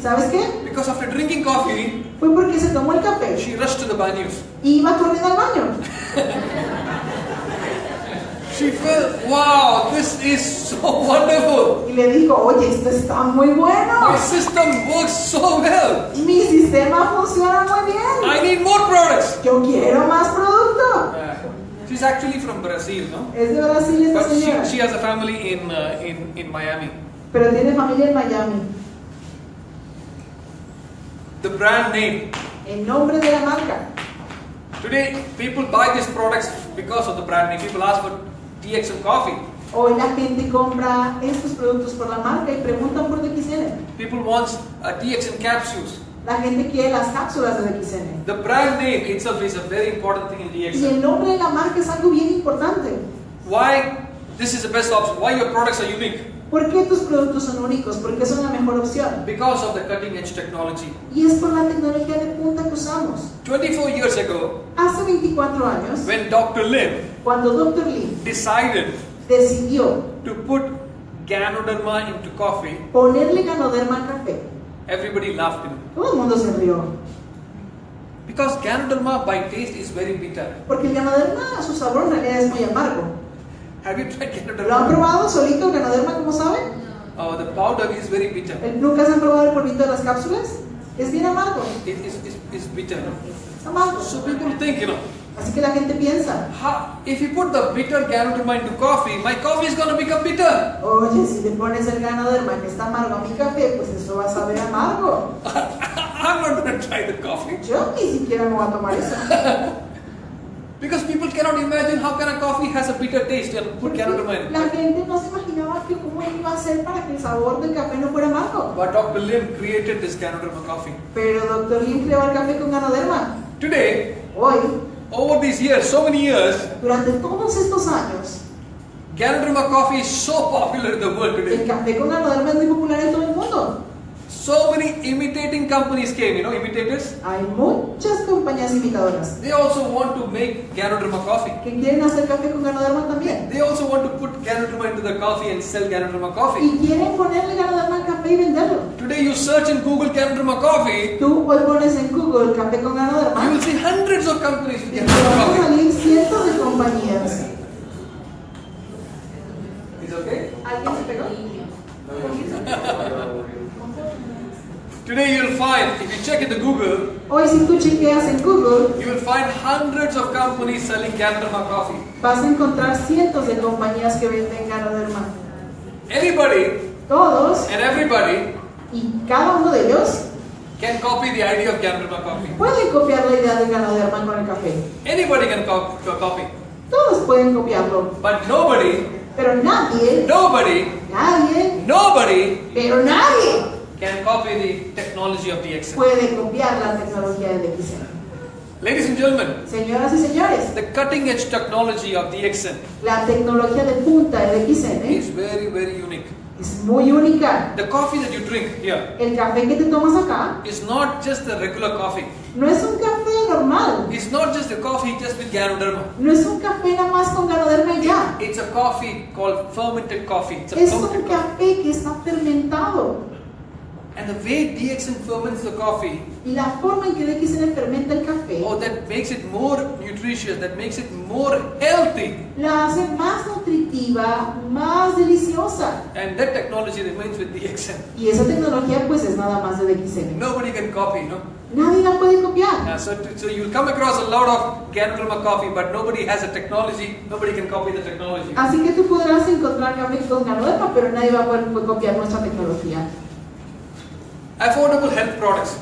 ¿Sabes qué? Because after drinking coffee, Fue porque se tomó el café she rushed to the baños. y iba corriendo al baño. She felt, wow, this is so wonderful. Y le dijo, oye, esto está muy bueno. My system works so well. Mi sistema funciona muy bien. I need more products. Yo quiero más producto. She's actually from Brazil, no? Es de Brasil esta But señora. she has a family in Miami. Pero tiene familia en Miami. The brand name. El nombre de la marca. Today, people buy these products because of the brand name. People ask for DXN coffee. Hoy la gente compra estos productos por la marca y preguntan por DXN. People want DXN capsules. La gente quiere las cápsulas de DXN. The brand name itself is a very important thing in Y DXN. el nombre de la marca es algo bien importante. Why this is the best option? Why your products are unique? ¿Por qué tus productos son únicos? Porque son la mejor opción. Because of the cutting edge technology. Y es por la tecnología de punta que usamos. 24 years ago, Hace 24 años, when Dr. Lim cuando Dr. Lee decided decidió to put Ganoderma into coffee, ponerle ganoderma al café, everybody laughed at him. todo el mundo se rió. Because Ganoderma by taste is very bitter. Porque el ganoderma, su sabor en realidad es muy amargo. Have you tried ¿Lo han Ganoderma? probado solito el ganoderma, como saben? The powder is very bitter. ¿Nunca se han probado el polvito de las cápsulas? Es bien amargo. It's bitter. Es amargo. So people think, Así que la gente piensa, if you put the bitter Ganoderma into coffee, my coffee is going to become bitter. oye, si le pones el ganoderma que está amargo a mi café, pues eso va a saber amargo. I'm not going to try the coffee. Yo ni siquiera me voy a tomar eso. Because people cannot imagine how can a coffee has a bitter taste and put Ganoderma in La it. gente no se imaginaba que cómo iba a ser para que el sabor del café no fuera amargo. But Dr. Lim created this Ganoderma coffee. Pero Dr. Lee creó el café con ganoderma. Today, Hoy, over these years, so many years, durante todos estos años, Ganoderma coffee is so popular in the world el today. café con ganoderma es muy popular en todo el mundo. So many imitating companies came, imitators. Hay muchas compañías imitadoras They also want to make Ganoderma coffee. que quieren hacer café con ganoderma también. They also want to put Ganoderma into the coffee and sell Ganoderma coffee. Y quieren ponerle ganoderma al café y venderlo. Today you search in Google Ganoderma coffee, Tú hoy pones en Google café con you ganoderma will see hundreds of companies with y te van a Ganoderma coffee. salir cientos de compañías. Is it okay? ¿Alguien se pegó? Today you will find, if you check into Google, Hoy si tú chequeas en Google, you will find hundreds of companies selling Ganoderma coffee. vas a encontrar cientos de compañías que venden ganoderma. Anybody Todos and everybody y cada uno de ellos can copy the idea of Ganoderma coffee. pueden copiar la idea del ganoderma con el café. Anybody can copy. Todos pueden copiarlo, But nobody, pero nadie, pero nadie can copy the technology of DXN. puede copiar la tecnología de DXN. Ladies and gentlemen, Señoras y señores, the cutting edge technology of DXN la tecnología de punta de DXN is very, very unique. es muy única. The coffee that you drink here El café que te tomas acá is not just the regular coffee. no es un café normal normal. It's not just a coffee just with Ganoderma. No es un café nada más con Ganoderma y ya. It's a coffee called fermented coffee. It's a Es un fermented coffee. café que está fermentado. And the way DXN ferments the coffee, Y la forma en que DXN fermenta el café that makes it more nutritious, that makes it more healthy. la hace más nutritiva, más deliciosa. And that technology remains with DXN. Y esa tecnología pues es nada más de DXN. Nobody can copy, no? Nadie la puede copiar. So you'll come across a lot of Ganoderma coffee, but nobody has a technology, nobody can copy the technology. Así que tú podrás encontrar café con Ganoderma, pero nadie va a poder copiar nuestra tecnología. Affordable health products.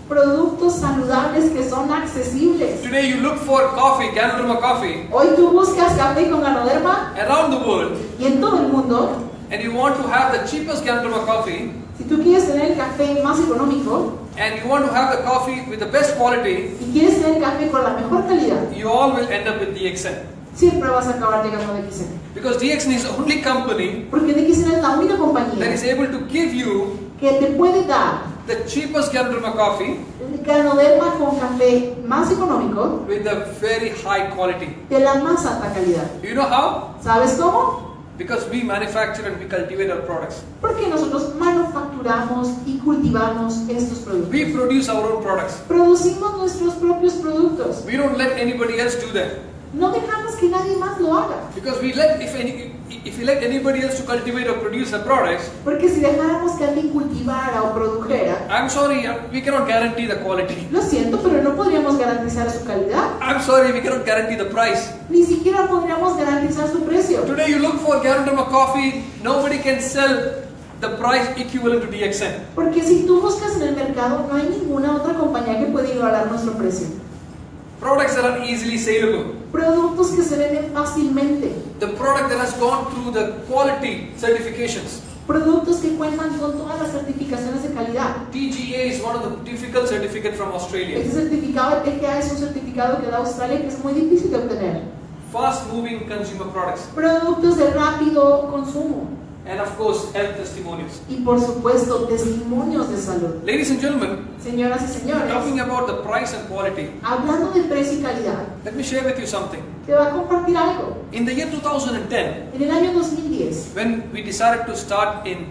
Productos saludables que son accesibles. Today you look for coffee, Ganoderma coffee, Hoy tú buscas café con Ganoderma around the world, y en todo el mundo, and you want to have the cheapest Ganoderma coffee, si tú quieres tener el café más económico and you want to have the coffee with the best quality, y quieres tener el café con la mejor calidad, you all will end up with DXN. siempre vas a acabar llegando a DXN. Because DXN is the only company Porque DXN es la única that compañía is able to give you que te puede dar the cheapest Ganoderma coffee el Ganoderma con café más económico with a very high quality. de la más alta calidad. You know how? ¿Sabes cómo? Because we manufacture and we cultivate our products. Porque nosotros manufacturamos y cultivamos estos productos. We produce our own products. Producimos nuestros propios productos. We don't let anybody else do that. No dejamos que nadie más lo haga. Because if we let anybody else to cultivate or produce the products, Porque si dejáramos que alguien cultivara o produjera, I'm sorry, we cannot guarantee the quality. lo siento, pero no podríamos garantizar su calidad. I'm sorry, we cannot guarantee the price. Ni siquiera podríamos garantizar su precio. Today you look for Ganoderma coffee, nobody can sell the price equivalent to DXN. Porque si tú buscas en el mercado, no hay ninguna otra compañía que pueda igualar nuestro precio. Products that are easily saleable. Productos que se venden fácilmente. The product that has gone through the quality certifications. Productos que cuentan con todas las certificaciones de calidad. TGA is one of the difficult certificates from Australia. Este certificado de TGA es un certificado que da Australia que es muy difícil de obtener. Fast moving consumer products. Productos de rápido consumo. And of course, health testimonials. Y por supuesto, testimonios de salud. Ladies and gentlemen, Señoras y señores, talking about the price and quality, hablando de precio y calidad, let me share with you something. te va a compartir algo. In the year 2010, En el año 2010, when we decided to start in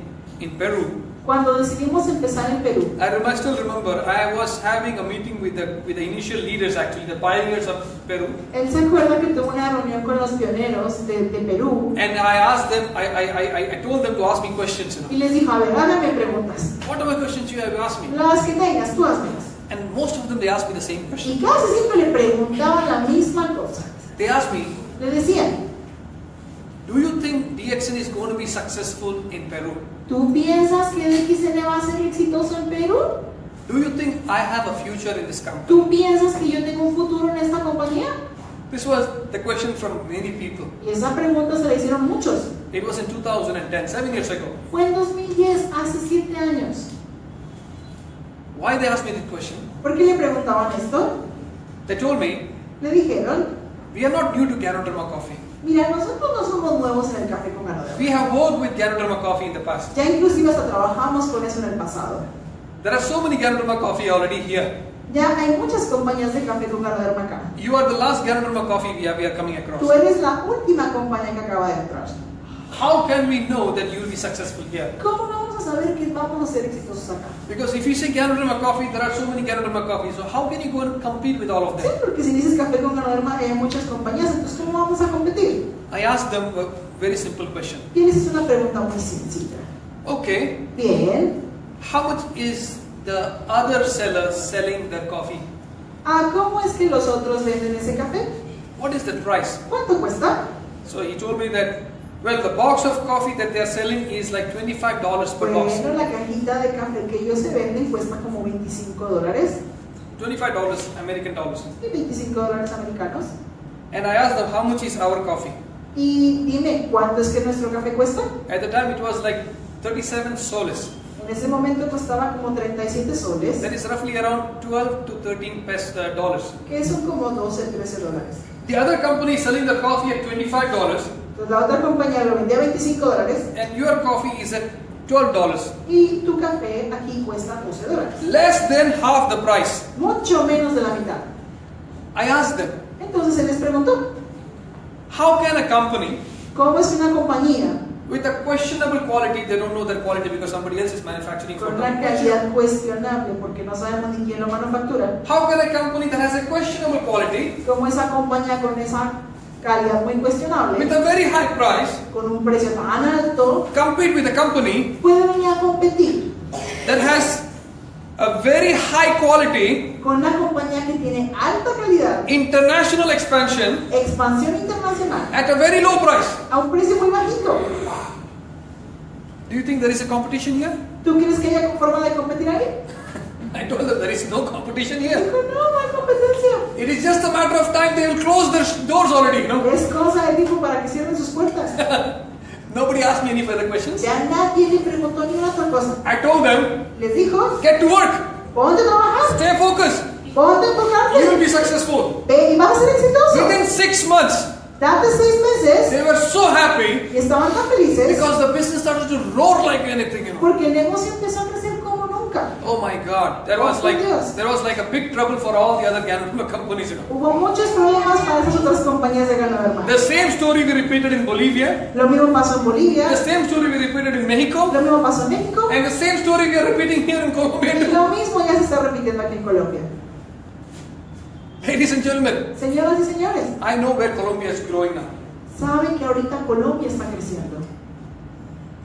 Peru, cuando decidimos empezar en Perú, I still remember I was having a meeting with the initial leaders, actually the pioneers of Peru, él se acuerda que tuvo una reunión con los pioneros de Perú and I asked them, I told them to ask me questions. y les dijo, a ver, háganme preguntas. What are my questions you have asked me? Las que tengas, tú hazmelas. And most of them they asked me the same question. Y casi siempre le preguntaban la misma cosa. They asked me, Le decían, do you think DXN is going to be successful in Peru? ¿tú piensas que DXN va a ser exitoso en Perú? Do you think I have a future in this company? ¿Tú piensas que yo tengo un futuro en esta compañía? This was the question from many people. Y esa pregunta se la hicieron muchos. It was in 2010, 7 years ago. Fue en 2010, hace 7 años. Why they asked me this question? ¿Por qué le preguntaban esto? They told me, Le dijeron, we are not new to Ganoderma coffee. mira, nosotros no somos nuevos en el café con Ganoderma. We have worked with Ganoderma coffee in the past. Ya inclusive hasta trabajamos con eso en el pasado. There are so many Ganoderma coffee already here. Ya hay muchas compañías de café con Ganoderma acá. You are the last Ganoderma coffee we are coming across. Tú eres la última compañía que acaba de entrar. How can we know that you will be successful here? ¿Cómo vamos a saber que vamos a ser exitosos acá? Because if you say Ganoderma coffee, there are so many Ganoderma coffees. So how can you go and compete with all of Sí, them? porque si dices café con Ganoderma hay muchas compañías, entonces ¿cómo vamos a competir? I asked them a very simple question. Y les hice una pregunta muy sencilla. Okay, Bien, how much is the other sellers selling their coffee? ¿cómo es que los otros venden ese café? What is the price? ¿Cuánto cuesta? So he told me that, well, the box of coffee that they are selling is like $25 per box. Bueno, la cajita de café que ellos se venden cuesta como $25. $25 American dollars. Y $25 americanos. And I asked them, how much is our coffee? Y dime, ¿cuánto es que nuestro café cuesta? At the time it was like 37 soles. En ese momento costaba como 37 soles, That is roughly around 12 to 13 dollars. que son como 12, 13 dólares. The other company is selling the coffee at $25 Entonces la otra compañía lo vendía a $25 and your coffee is at $12. y tu café aquí cuesta $12. Less than half the price. Mucho menos de la mitad. I asked them, Entonces él les preguntó, how can a company ¿cómo es una compañía with a questionable quality, they don't know their quality because somebody else is manufacturing for con them. una calidad cuestionable porque no sabemos ni quién lo manufactura? How can a company that has a questionable quality ¿Cómo esa compañía con esa calidad muy cuestionable, with a very high price con un precio tan alto, compete with a company puede venir a competir that has a very high quality, con una compañía que tiene alta calidad, international expansion expansión internacional, at a very low price? a un precio muy bajito? Do you think there is a competition here? ¿Tú crees que haya forma de competir ahí? I told them there is no competition here. Dijo, no, no hay competencia. It is just a matter of time they will close their doors already, you know. Es cosa de tiempo para que cierren sus puertas. Nobody asked me any further questions. Ya nadie le preguntó ni una otra cosa. I told them, Les dijo, get to work, ponte a trabajar, stay focused, ponte a you will enfocarte, be successful. ve y vas a ser exitoso. Within 6 months, Date 6 meses they were so happy y estaban tan felices because the business started to roar like anything, you know. porque el negocio empezó a crecer como nunca. Oh my God, there was like a big trouble for all the other gambling companies, you know. Hubo muchos problemas para esas otras compañías de ganado, hermano. The same story we repeated in Bolivia, Lo mismo pasó en Bolivia, the same story we repeated in Mexico, lo mismo pasó en México and the same story we are repeating here in Colombia. y lo mismo ya se está repitiendo aquí en Colombia. Ladies and gentlemen, Señoras y señores, I know where Colombia is growing now. saben que ahorita Colombia está creciendo.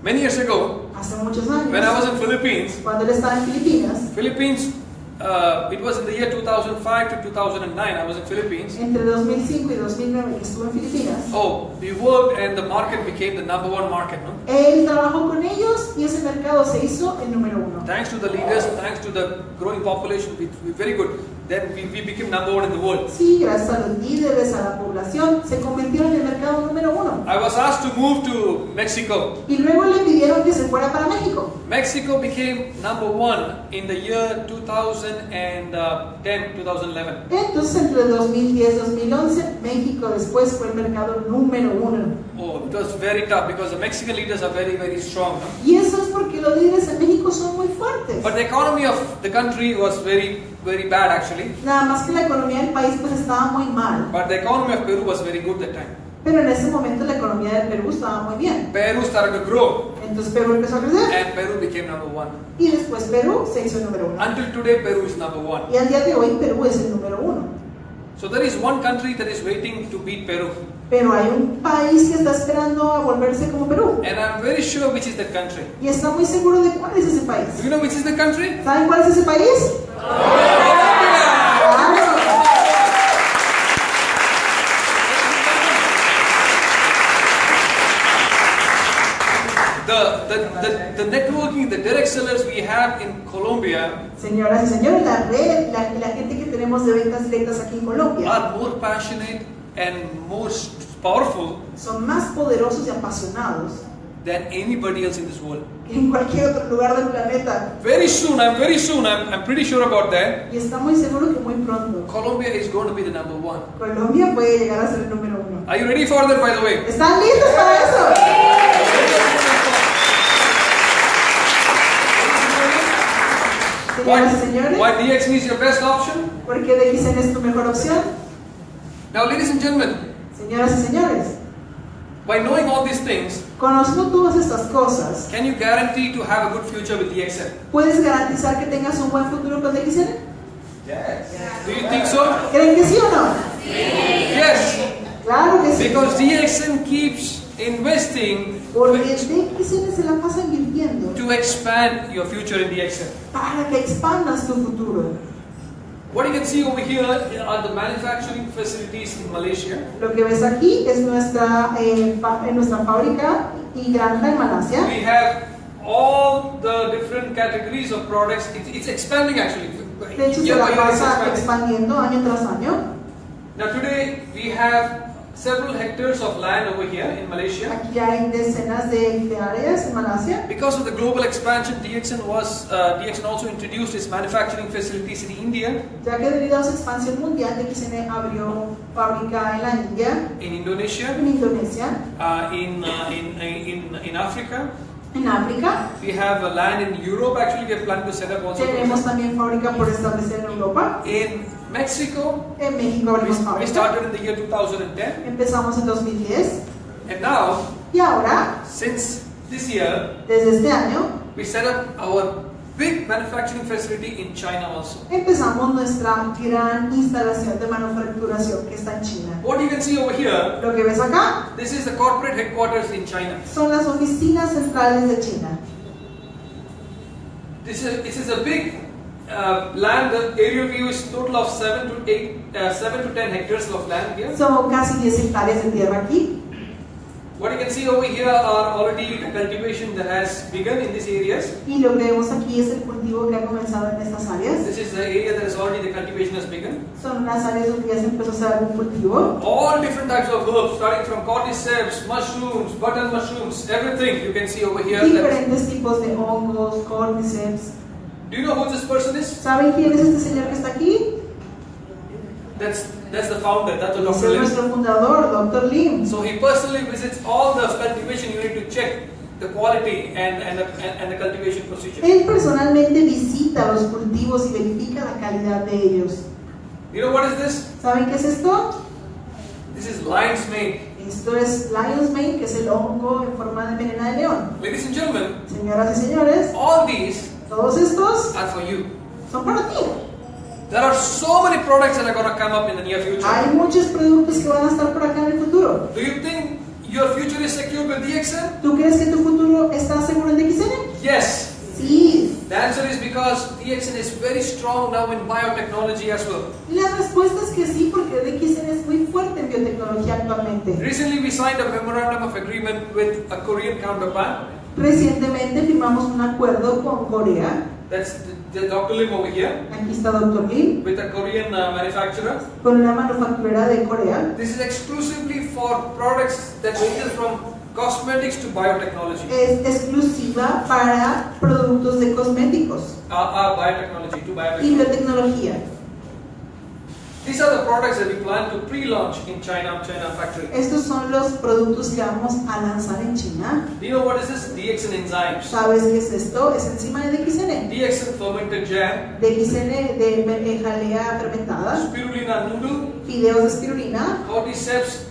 Many years ago, Hace muchos años, when I was in Philippines, cuando él estaba en Filipinas, it was in the year 2005 to 2009. I was in Philippines. entre 2005 y 2009 que estuvo en Filipinas, Oh, we worked and the market became the #1 market, no? él trabajó con ellos y ese mercado se hizo el número 1. Thanks to the leaders, thanks to the growing population, we very good. Then we became #1 in the world. Sí, gracias a los líderes, a la población, se convirtió en el mercado número 1. I was asked to move to Mexico. Y luego le pidieron que se fuera para México. Mexico became #1 in the year 2010, 2011. Entonces, entre 2010 y 2011, México después fue el mercado número 1. Oh, it was very tough because the Mexican leaders are very, very strong. No? Y eso es porque los líderes en México son muy fuertes. But the economy of the country was very, very bad actually. Nada más que la economía del país pues estaba muy mal. But the economy of Peru was very good that time. Pero en ese momento la economía del Perú estaba muy bien. Peru started to grow Entonces Perú empezó a crecer. and Peru became #1. Y después Perú se hizo el número 1. Until today, Peru is #1. Y al día de hoy Perú es el número 1. So there is one country that is waiting to beat Peru. Pero hay un país que está esperando a volverse como Perú. And I'm very sure which is that country. Y está muy seguro de cuál es ese país. Do you know which is the country? ¿Saben cuál es ese país? The networking, the direct sellers we have in Colombia Señoras y señores, la red, la gente que tenemos de ventas directas aquí en Colombia are more passionate and more powerful son más poderosos y apasionados than anybody else in this world. que en cualquier otro lugar del planeta. Very soon, I'm pretty sure about that. Y está muy seguro que muy pronto Colombia is going to be the #1. Colombia puede llegar a ser el número 1. Are you ready for that, by the way? ¿Están listos para eso? Señoras y señores, Why DXN is your best option? ¿por qué DXN es tu mejor opción? Now, ladies and gentlemen, Señoras y señores, by knowing all these things, conociendo todas estas cosas, can you guarantee to have a good future with DXN? ¿puedes garantizar que tengas un buen futuro con DXN? Do you think so? ¿Creen que sí o no? Yes, Claro que sí. because DXN keeps investing Porque DXN se la pasa invirtiendo to expand your future in DXN. para que expandas tu futuro. What you can see over here are the manufacturing facilities in Malaysia. Lo que ves aquí es nuestra fábrica y granja en Malasia. We have all the different categories of products. It's expanding actually. De hecho, se Year la by year it's pasa expanding. expandiendo año tras año. Now today we have several hectares of land over here in Malaysia. Aquí hay decenas de áreas en Malasia. Because of the global expansion, DXN also introduced its manufacturing facilities in India, Ya que debido a su expansión mundial, DXN abrió fábrica en la India, in Indonesia, en Indonesia, in Africa. en África. We have a land in Europe. Actually, we are planning to set up also Tenemos también fábrica por establecer en Europa. in Mexico, En México abrimos we fábrica. started in the year 2010. Empezamos en 2010 And now, y ahora, since this year, desde este año, we set up our big manufacturing facility in China also. empezamos nuestra gran instalación de manufacturación que está en China. What you can see over here, Lo que ves acá this is the corporate headquarters in China. son las oficinas centrales de China. This is a big land. The aerial view is total of 7 to 10 hectares of land here. Son casi 10 hectáreas de tierra aquí. What you can see over here are already the cultivation that has begun in these areas. Y lo que vemos aquí es el cultivo que ha comenzado en estas áreas. This is the area that is already the cultivation has begun. Son unas áreas donde ya se empezó a hacer algún cultivo. All different types of herbs, starting from cordyceps, mushrooms, button mushrooms, everything you can see over here. Diferentes tipos de hongos, cordyceps. Do you know who this person is? ¿Saben quién es este señor que está aquí? That's the founder, that's the Es Dr. Lim. nuestro fundador, Dr. Lim. So he personally visits all the cultivation unit to check the quality and the cultivation procedure. Él personalmente visita los cultivos y verifica la calidad de ellos. You know what is this? ¿Saben qué es esto? This is lion's mane. Esto es Lion's Mane, que es el hongo en forma de melena de león. Ladies and gentlemen, Señoras y señores, all these todos estos are for you. son para ti. There are so many products that are going to come up in the near future. Hay muchos productos que van a estar por acá en el futuro. Do you think your future is secure with DXN? ¿Tú crees que tu futuro está seguro en DXN? Yes. Sí. The answer is because DXN is very strong now in biotechnology as well. La respuesta es que sí, porque DXN es muy fuerte en biotecnología actualmente. Recently we signed a memorandum of agreement with a Korean counterpart. Recientemente firmamos un acuerdo con Corea. That's the Dr. Lim over here. Aquí está Dr. Lim, With a Korean manufacturer. con una manufacturera de Corea. This is exclusively for products that ranges from cosmetics to biotechnology. Es exclusiva para productos de cosméticos Biotechnology to y biotechnology. biotecnología. These are the products that we plan to pre-launch in China factory. Estos son los productos que vamos a lanzar en China. Do you know what is this? DXN enzymes. ¿Sabes qué es esto? Es enzima de DXN. DXN fermented jam. DXN de jalea fermentada, Spirulina noodle. fideos de espirulina, Cordyceps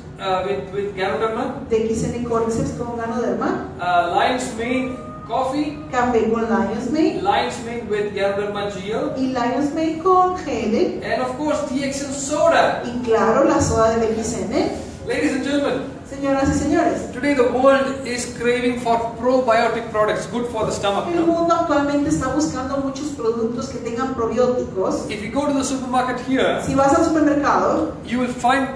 with Ganoderma. DXN cordyceps con ganoderma, Lion's mane coffee. café con Lion's Mane Lion's mane with Ganoderma GL. y Lion's Mane con gel. And of course DXN soda. Y claro, la soda de DXN. Ladies and gentlemen, Señoras y señores, today the world is craving for probiotic products, good for the stomach. el mundo actualmente está buscando muchos productos que tengan probióticos. If you go to the supermarket here, Si vas al supermercado, you will find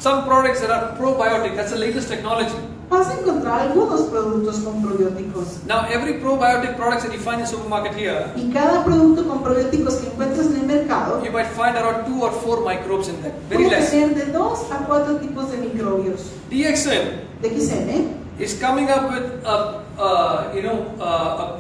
some products that are probiotic. That's the latest technology. vas a encontrar algunos productos con probióticos. Now every probiotic products that you find in the supermarket here, Y cada producto con probióticos que encuentras en el mercado you might find around 2 or 4 microbes in them. Very puede less. tener de 2 a 4 tipos de microbios. DXN DXN is coming up with a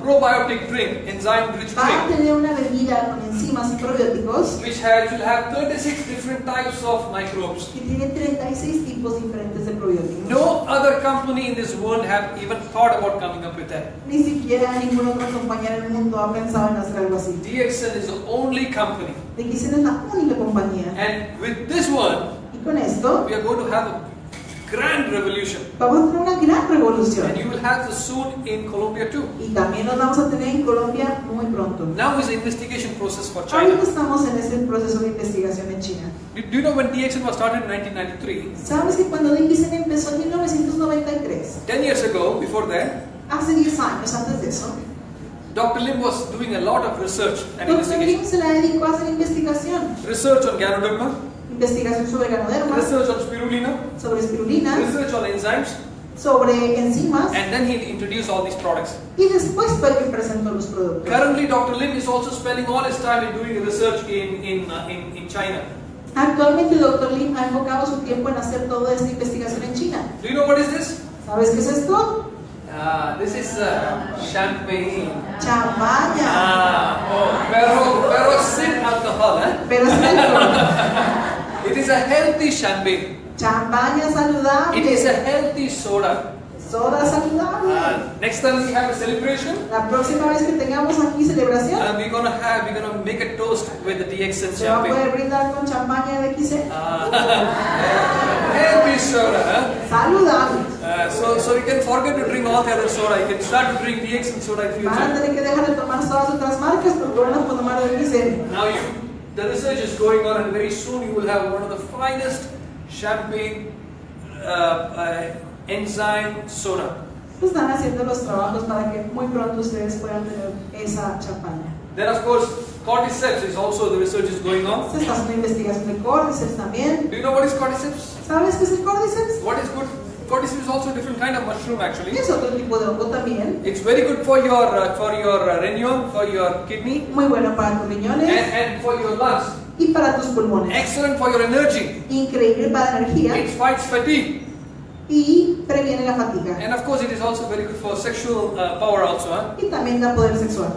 probiotic drink, enzyme-rich va a drink, tener una bebida con enzimas y probióticos which will have 36 different types of microbes. que tiene 36 tipos diferentes de probióticos. No other company in this world have even thought about coming up with that. Ni siquiera ninguna otra compañía en el mundo ha pensado en hacer algo así. DXN is the only company. DXN es la única compañía. And with this one, Y con esto we are going to have a grand revolution. vamos a tener una gran revolución. And you will have this soon in Colombia too. Y también nos vamos a tener en Colombia muy pronto. Now is the investigation process for China. Ahorita estamos en ese proceso de investigación en China. Do you know when DXN was started in 1993? ¿Sabes que cuando DXN empezó en 1993, 10 years ago, before that, hace 10 años antes de eso, Dr. Lim was doing a lot of research and Dr. investigation. Lim se la dedicó a hacer investigación. Research on Ganoderma, Investigación sobre ganoderma, research on spirulina, sobre espirulina, research on enzymes, sobre enzimas, and then he introduced all these products. y después fue el que presentó los productos. Currently, Dr. Lim is also spending all his time in doing research in China. Actualmente el Dr. Lim ha enfocado su tiempo en hacer toda esta investigación en China. Do you know what is this? ¿Sabes qué es esto? This is champagne. Champaña. Pero sin alcohol, eh? Pero es alcohol. It is a healthy champagne. Champaña It is a saludable. healthy soda. Soda saludable. Next time we have a celebration, La próxima vez que tengamos aquí celebración, we're gonna make a toast with the DXN se va a champagne. poder brindar con champaña de XN. Healthy soda, Saludable. so you can forget to drink all the other soda. You can start to drink DXN soda in Van a future. tener que dejar de tomar todas otras marcas porque van a tomar de XN. Now the research is going on, and very soon you will have one of the finest champagne enzyme soda. Están haciendo los trabajos para que muy pronto ustedes puedan tener esa champaña. Then of course, cordyceps is also, the research is going on. Se está haciendo investigación de cordyceps también. Do you know what is cordyceps? ¿Sabes qué es el cordyceps? What is good? Cordyceps is also a different kind of mushroom actually. Es otro tipo de hongo también. It's very good for your riñón, for your kidney, Muy bueno para tus riñones and for your lungs. y para tus pulmones. Excellent for your energy. Increíble para la energía It fights fatigue. y previene la fatiga. And of course it is also very good for sexual power also. Y también da poder sexual.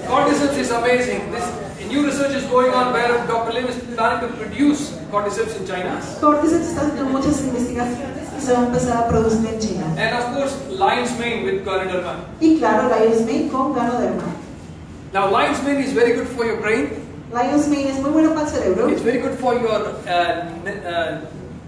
Cordyceps is amazing. This new research is going on where Dr. Lim is planning to produce cordyceps in China. Cordyceps está haciendo muchas investigaciones y se va a empezar a producir en China. And of course lion's mane with Ganoderma. Y claro, Lion's Mane con Ganoderma. Now lion's mane is very good for your brain. Lion's Mane es muy bueno para el cerebro, It's very good for your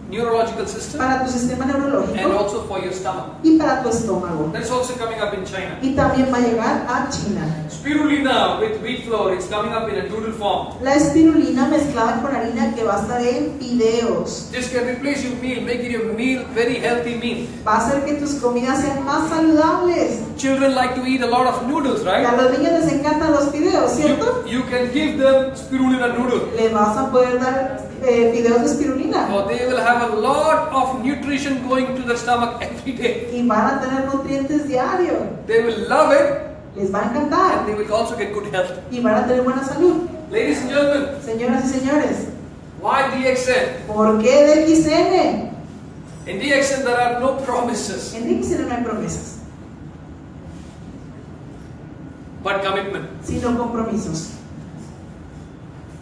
neurological system para tu sistema and neurológico also for your stomach. y para tu estómago. That's also coming up in China. Y también va a llegar a China. Spirulina with wheat flour, it's coming up in a noodle form. La espirulina mezclada con harina que va a estar en fideos. This can replace your meal, make it your meal very healthy meal. Va a hacer que tus comidas sean más saludables. Children like to eat a lot of noodles, Y a right? los niños les encantan los fideos, ¿cierto? You can give them spirulina noodle. Le vas a poder dar fideos de espirulina. Or they will have a lot of nutrition going to their stomach every day. Y van a tener nutrientes diarios. They will love it Les va a and encantar. they will also get good health. Y van a tener buena salud. Ladies and gentlemen, Señoras y señores, why DXN? ¿por qué de XN? In DXN there are no promises, En XN no hay promesas, but commitment. sino compromisos.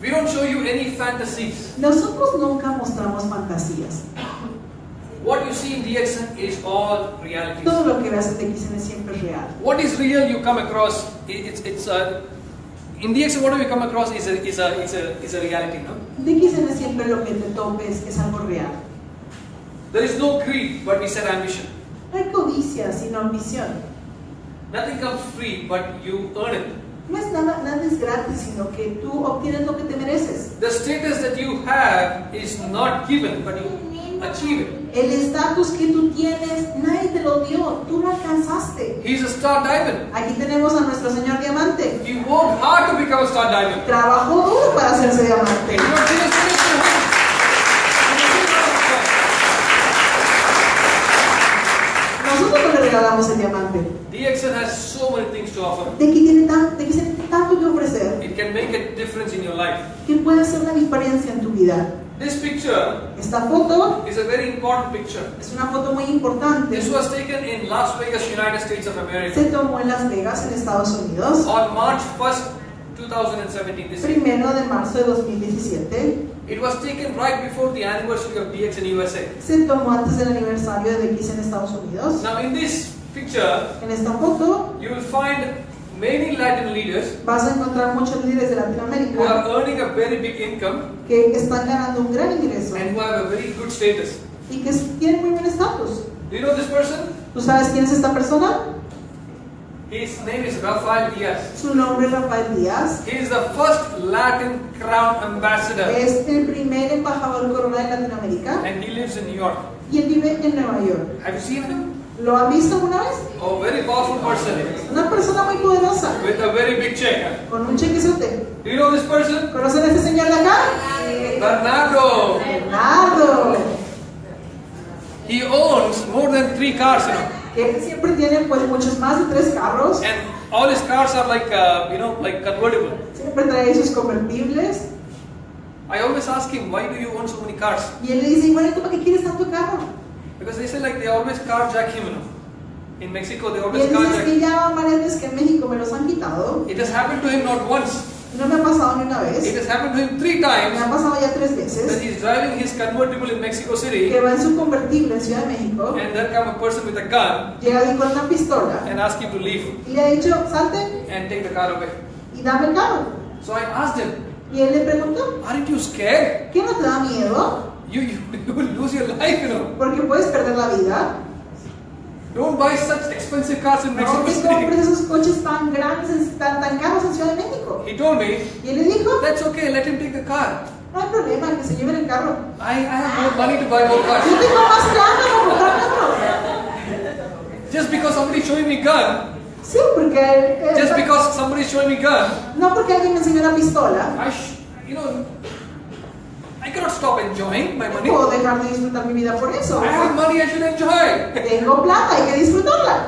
We don't show you any fantasies. Nosotros nunca mostramos fantasías. What you see in DXN is all reality. Todo lo que veas en DXN siempre es real. What is real you come across, in DXN what you come across is a reality, no? DXN siempre lo que te topes es algo real. There is no greed, but we set ambition. No hay codicia, sino ambición. Nothing comes free, but you earn it. No es nada es gratis, sino que tú obtienes lo que te mereces. The status that you have is not given, but you achieve it. El estatus que tú tienes, nadie te lo dio, tú lo alcanzaste. He's a star diamond. Aquí tenemos a nuestro señor diamante. He worked hard to become a star diamond. Trabajó duro para hacerse diamante. You don't see the status. Nosotros no le regalamos el diamante. DXN has so many things to offer. De que tiene tanto que ofrecer It can make a difference in your life. que puede hacer una diferencia en tu vida. This picture Esta foto is a very important picture. es una foto muy importante. This was taken in Las Vegas, United States of America, Se tomó en Las Vegas, en Estados Unidos, on March 1st, 2017. This year. 1 de marzo de 2017. It was taken right before the anniversary of DX in USA. Se tomó antes del aniversario de DX en Estados Unidos. Now in this picture, En esta foto you will find many Latin leaders vas a encontrar muchos líderes de who Latinoamérica are earning a very big income que están ganando un gran ingreso and who have a very good status. y que tienen muy buen estatus. Do you know this person? ¿Tú sabes quién es esta persona? His name is Rafael Diaz. Su nombre es Rafael Díaz. He is the first Latin Crown Ambassador Es el primer embajador coronel de Latinoamérica and he lives in New York. y él vive en Nueva York. Have you seen him? ¿Lo han visto alguna vez? Oh, very powerful person Una persona muy poderosa, with a very big check. con un chequezote. Do you know this person? ¿Conocen a este señor de acá? Bernardo. Bernardo, He owns more than 3 cars, you know. que siempre tiene pues muchos más de 3 carros. And all his cars are like, like convertible. Siempre trae sus convertibles. I always ask him, why do you own so many cars? Y él le dice, bueno, ¿tú para qué quieres tanto carro? Because they say like they always carjack him, you know. In Mexico, they Y always él dice, es carjack que him. ya varias veces que en México me los han quitado. It has happened to him not once. No me ha pasado ni una It vez. has happened to him 3 Me ha times pasado ya 3 that veces. he's driving his convertible in Mexico City, Que va en su convertible en Ciudad de México. and there come a person with a gun Llega ahí con una pistola. and ask him to leave Y le ha dicho, salte and take the car away. y dame el carro. So I asked him, Y él le preguntó, aren't you scared? ¿qué no te da miedo? You will lose your life, you know. Porque puedes perder la vida. Don't buy such expensive cars in No Mexico te City. compres esos coches tan grandes, tan caros en Ciudad de México. He told me, Y él le dijo, that's okay, let him take the car. no hay problema, que se lleven el carro. I have more money to buy more Yo cars. tengo más plata para comprarme otro. Just because somebody's showing me gun, Sí, porque... just because somebody's showing me gun, No porque alguien me enseñó una pistola. I cannot stop enjoying my No money. puedo dejar de disfrutar mi vida por eso. I have money, I should enjoy. Tengo plata, hay que disfrutarla.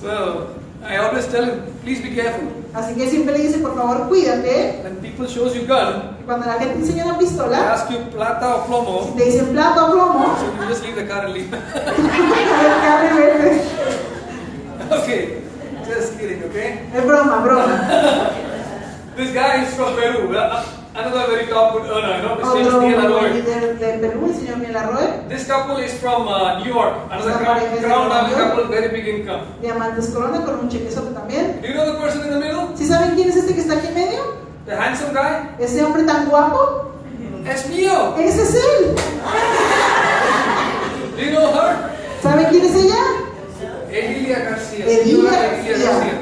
So I always tell him, please be careful. Así que siempre le dice, por favor, cuídate. When people shows you gun, Y cuando la gente enseña una they pistola, ask you plata or si plomo, te dicen plata o plomo, so you just leave the car and leave. el carro verde. Okay, just kidding, okay? Es broma, broma. This guy is from Peru, another very top good earner, you know, his name is Otro Neil Arroyo. líder de Perú, el señor Miel Arroyo. This couple is from New York, another Esta pareja es de ground up Nueva York. couple, very big income. Diamantes Corona con un chequezote también. Do you know the person in the middle? ¿Sí saben quién es este que está aquí en medio? The handsome guy? Ese hombre tan guapo. Es mío. Ese es él. Do you know her? ¿Saben quién es ella? Edilia Garcia. Edilia Señora Garcia.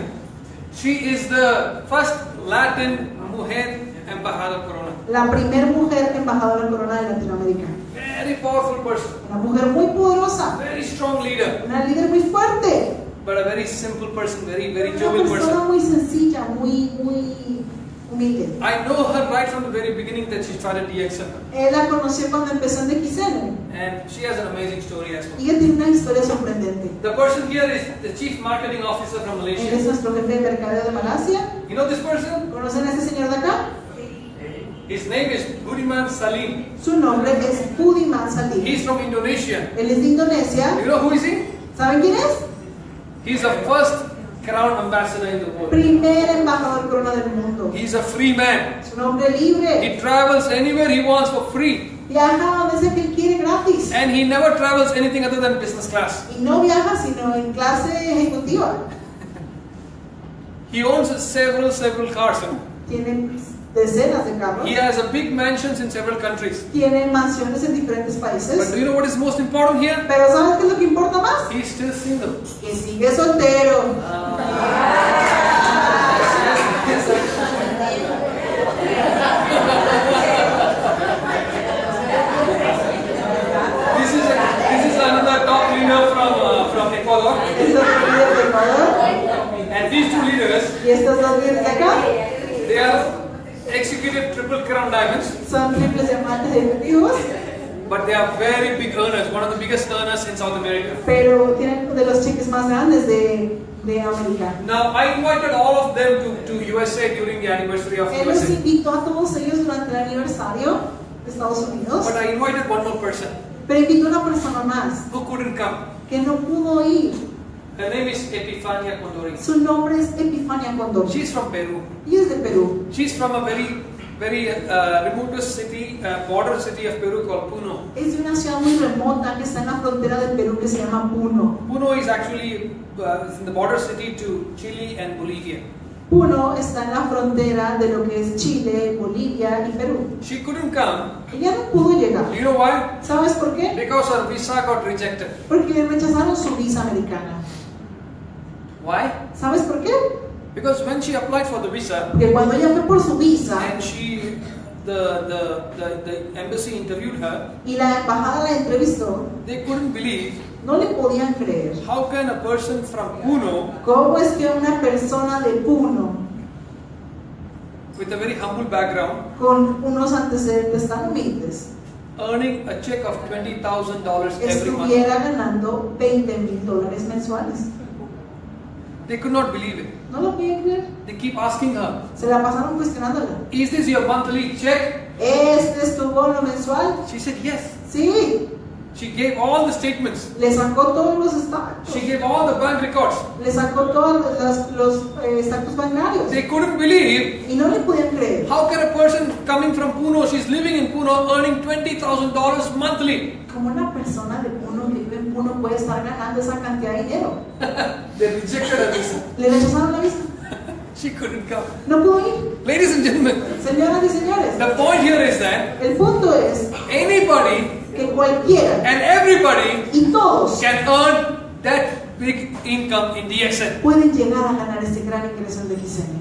She is the first Latin mujer embajadora corona. La primer mujer embajadora corona de Latinoamérica. Very powerful person. Una mujer muy poderosa. Very strong leader. Una líder muy fuerte. But a very simple person. Very Una jovial persona person. muy sencilla, muy humilde. I know her right from the very beginning that she started DXM. Él la conoció cuando empezó en DXN. And she has an amazing story as well. Y ella tiene una historia sorprendente. The person here is the Chief Marketing Officer from Él es Malaysia. nuestro jefe de mercadeo de Malasia. You know this person? ¿Conocen a este señor de acá? His name is Budiman Salim. Su nombre es Budiman Salim. He's from Indonesia. Él es de Indonesia. You know who is he? ¿Saben quién es? He's the first crown ambassador in the world. Primer embajador corona del mundo. He's a free man. Es un hombre libre. He travels anywhere he wants for free. Viaja donde sea que él quiere gratis. And he never travels anything other than business class. Y no viaja sino en clase ejecutiva. He owns several cars. Tiene decenas de carros. He has a big mansions in several countries. Tiene mansiones en diferentes But países. do you know what is most important here? Pero ¿sabes qué es lo que importa más? He's still single. Que sigue soltero. This is another top leader from Ecuador. Es otro líder de Ecuador. And these two leaders, Y estos dos líderes de acá they are executive triple crown diamonds. son triples diamantes ejecutivos. But they are very big earners, one of the biggest earners in South America. Pero tienen uno de los cheques más grandes de América. Now, I invited all of them to USA during the anniversary of Él los USA. invitó a todos ellos durante el aniversario de Estados Unidos. But I invited one more person Pero invitó a una persona más who couldn't come. que no pudo ir. Her name is Epifania Condori. Su nombre es Epifania Condor. She's from Peru. Y es de Perú. She's from a very remotest city, border city of Peru called Puno. Es de una ciudad muy remota que está en la frontera del Perú que se llama Puno. Puno is actually in the border city to Chile and Bolivia. Puno está en la frontera de lo que es Chile, Bolivia y Perú. She couldn't come. Ella no pudo llegar. Do you know why? ¿Sabes por qué? Because her visa got rejected. Porque le rechazaron su visa americana. Why? ¿Sabes por qué? Because when she applied for the visa Porque cuando ella fue por su visa and the embassy interviewed her, y la embajada la entrevistó, they couldn't believe no le podían creer. how can a person from Puno ¿Cómo es que una persona de Puno, with a very humble background, con unos antecedentes tan humildes, earning a check of $20,000 every month? estuviera ganando $20,000 mensuales? They could not believe it. ¿No lo podían creer? They keep asking her, Se la pasaron cuestionándola. is this your monthly check? ¿Este es tu bono mensual? She said yes. Sí. She gave all the statements. Le sacó todos los extractos. She gave all the bank records. Le sacó todos los extractos bancarios. They couldn't believe. Y no le podían creer. How can a person coming from Pune, she's living in Pune, earning $20,000 monthly? Como una persona de Puno que vive en Puno puede estar ganando esa cantidad de dinero. They rejected her visa. Le rechazaron la visa. She couldn't come. No pudo ir. Ladies and gentlemen, Señoras y señores, the point here is that el punto es anybody que cualquiera and everybody y todos can earn that big income in DXN. pueden llegar a ganar este gran ingreso en DXN.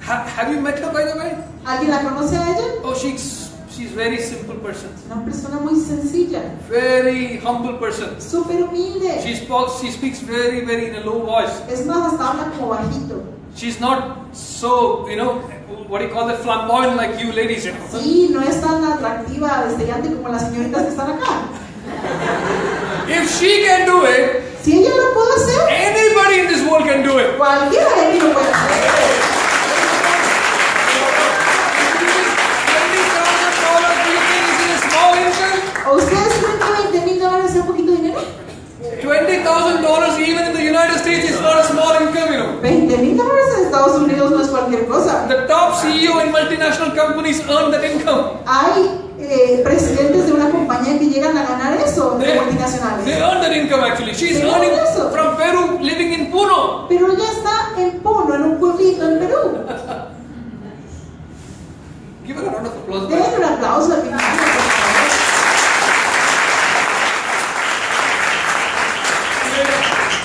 Have you met her, by the way? ¿Alguien la conoce a ella? Oh, she's very simple person. Una persona muy sencilla, Very humble person. súper humilde. She speaks very in a low voice. Es más, hasta habla como bajito. She's not so, what do you call it, flamboyant like you ladies, Sí, no es tan atractiva, destellante como las señoritas que están acá. If she can do it, Si ella lo puede hacer, anybody in this world can do it. cualquiera de aquí lo puede hacer. $20,000, do you think is a small income? ¿O ustedes creen que $20,000 es un poquito de dinero? $20,000 even in the United States is not a small income, $20,000 en Estados Unidos no es cualquier cosa. The top CEO in multinational companies earn that income. Hay presidentes de una compañía que llegan a ganar eso, de They multinacionales. earn that income actually. She's They earning earn eso. from Peru, living in Puno. Pero ella está en Puno, en un pueblito en Perú. Give her a round of applause. Den un aplauso al final.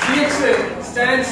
DXN stands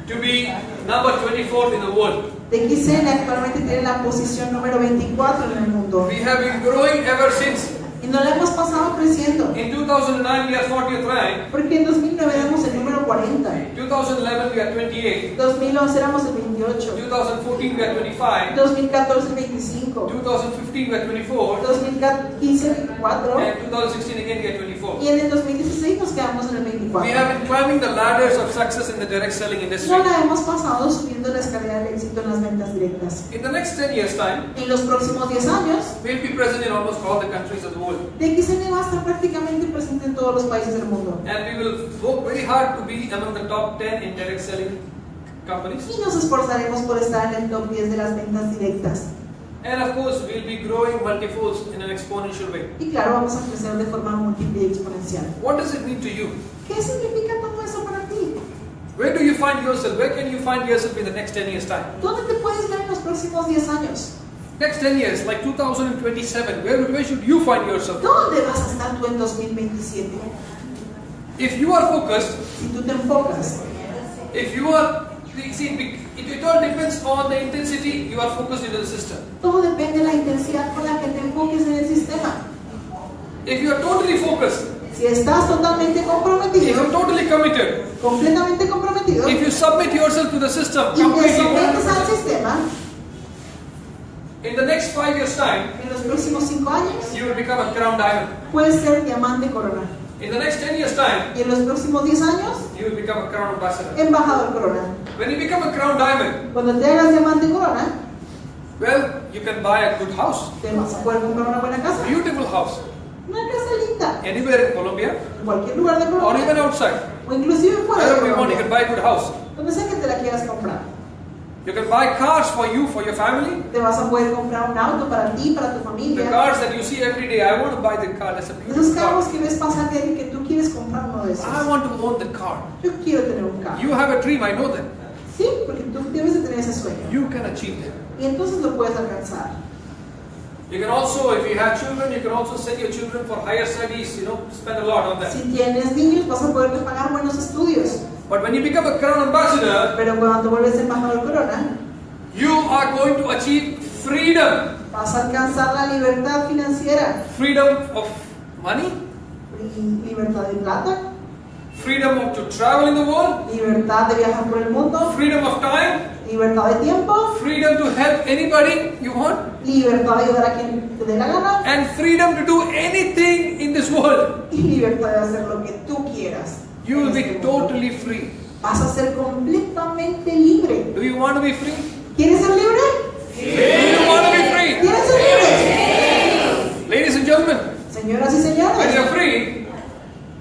to be number 24 in the world. DXN actualmente tiene la posición número 24 en el mundo. We have been growing ever since. Y no la hemos pasado creciendo. In 2009 we are 40th rank. Porque en 2009 éramos el número 40. 2011 we are 28. 2011 éramos el 28. 2014 we are 25. 2014 el 25. 2015 we are 24. 2015 el 24. And 2016 again we are 24. Y en el 2016 nos quedamos en el We 24. have been climbing the ladders of success in the direct selling industry. No la hemos pasado subiendo la escalera del éxito en las ventas directas. In the next 10 years time, En los próximos 10 años, we'll be present in almost all the countries of the world. DXN va a estar prácticamente presente en todos los países del mundo. And we will work very hard to be among the top 10 in direct selling companies. Y nos esforzaremos por estar en el top 10 de las ventas directas. And of course, we'll be growing multifolds in an exponential way. Y claro, vamos a crecer de forma múltiple y exponencial. What does it mean to you? ¿Qué significa todo eso para ti? Where do you find yourself? Where can you find yourself in the next 10 years' time? ¿Dónde te puedes ver en los próximos 10 años? Next 10 years, like 2027, where should you find yourself? ¿Dónde vas a estar tú en 2027? If you are focused, Si tú te enfocas, if you are, see, it all depends on the intensity you are focused into the system. todo depende de la intensidad con la que te enfoques en el sistema. If you are totally focused, Si estás totalmente if comprometido, you are totally committed, completamente comprometido, if you submit yourself to the system y te completely, sometes al sistema, in the next 5 years' time, en los próximos 5 años, you will become a crown diamond. puedes ser diamante corona. In the next 10 years' time, Y en los próximos 10 años, you will become a crown ambassador. embajador corona. When you become a crown diamond, Cuando te hagas diamante corona, well, you can buy a good house, te vas a poder comprar una buena casa. beautiful house, Una casa linda, anywhere in Colombia en cualquier lugar de or even Colombia, outside. o inclusive fuera de Wherever you want, you can Colombia, buy a good house. donde sea que te la quieras comprar. You can buy cars for you, for your family. Te vas a poder comprar un auto para ti, para tu The familia. cars that you see every day, I want to buy the car. That's a Esos beautiful carros car. que ves pasar de ahí que tú quieres comprar uno de esos. I want to own the car. Yo quiero tener un carro. You have a dream, I know that. Sí, porque tú debes de tener ese sueño. You can achieve that. Y entonces lo puedes alcanzar. You can also, if you have children, you can also send your children for higher studies, spend a lot on that. Si tienes niños, vas a poder pagar buenos estudios. But when you become a crown ambassador, Pero cuando te vuelves embajador corona, you are going to achieve freedom. vas a alcanzar la libertad financiera, Freedom of money, libertad de plata, freedom to travel in the world, libertad de viajar por el mundo, freedom of time, libertad de tiempo, freedom to help anybody you want, libertad de ayudar a quien te dé la gana and freedom to do anything in this world. y libertad de hacer lo que tú quieras. You will en be este mundo. totally free. Vas a ser completamente libre. Do you want to be free? ¿Quieres ser libre? Do you want to be free? ¿Quieres ser libre? Ladies and gentlemen, Señoras y When señores, you're free,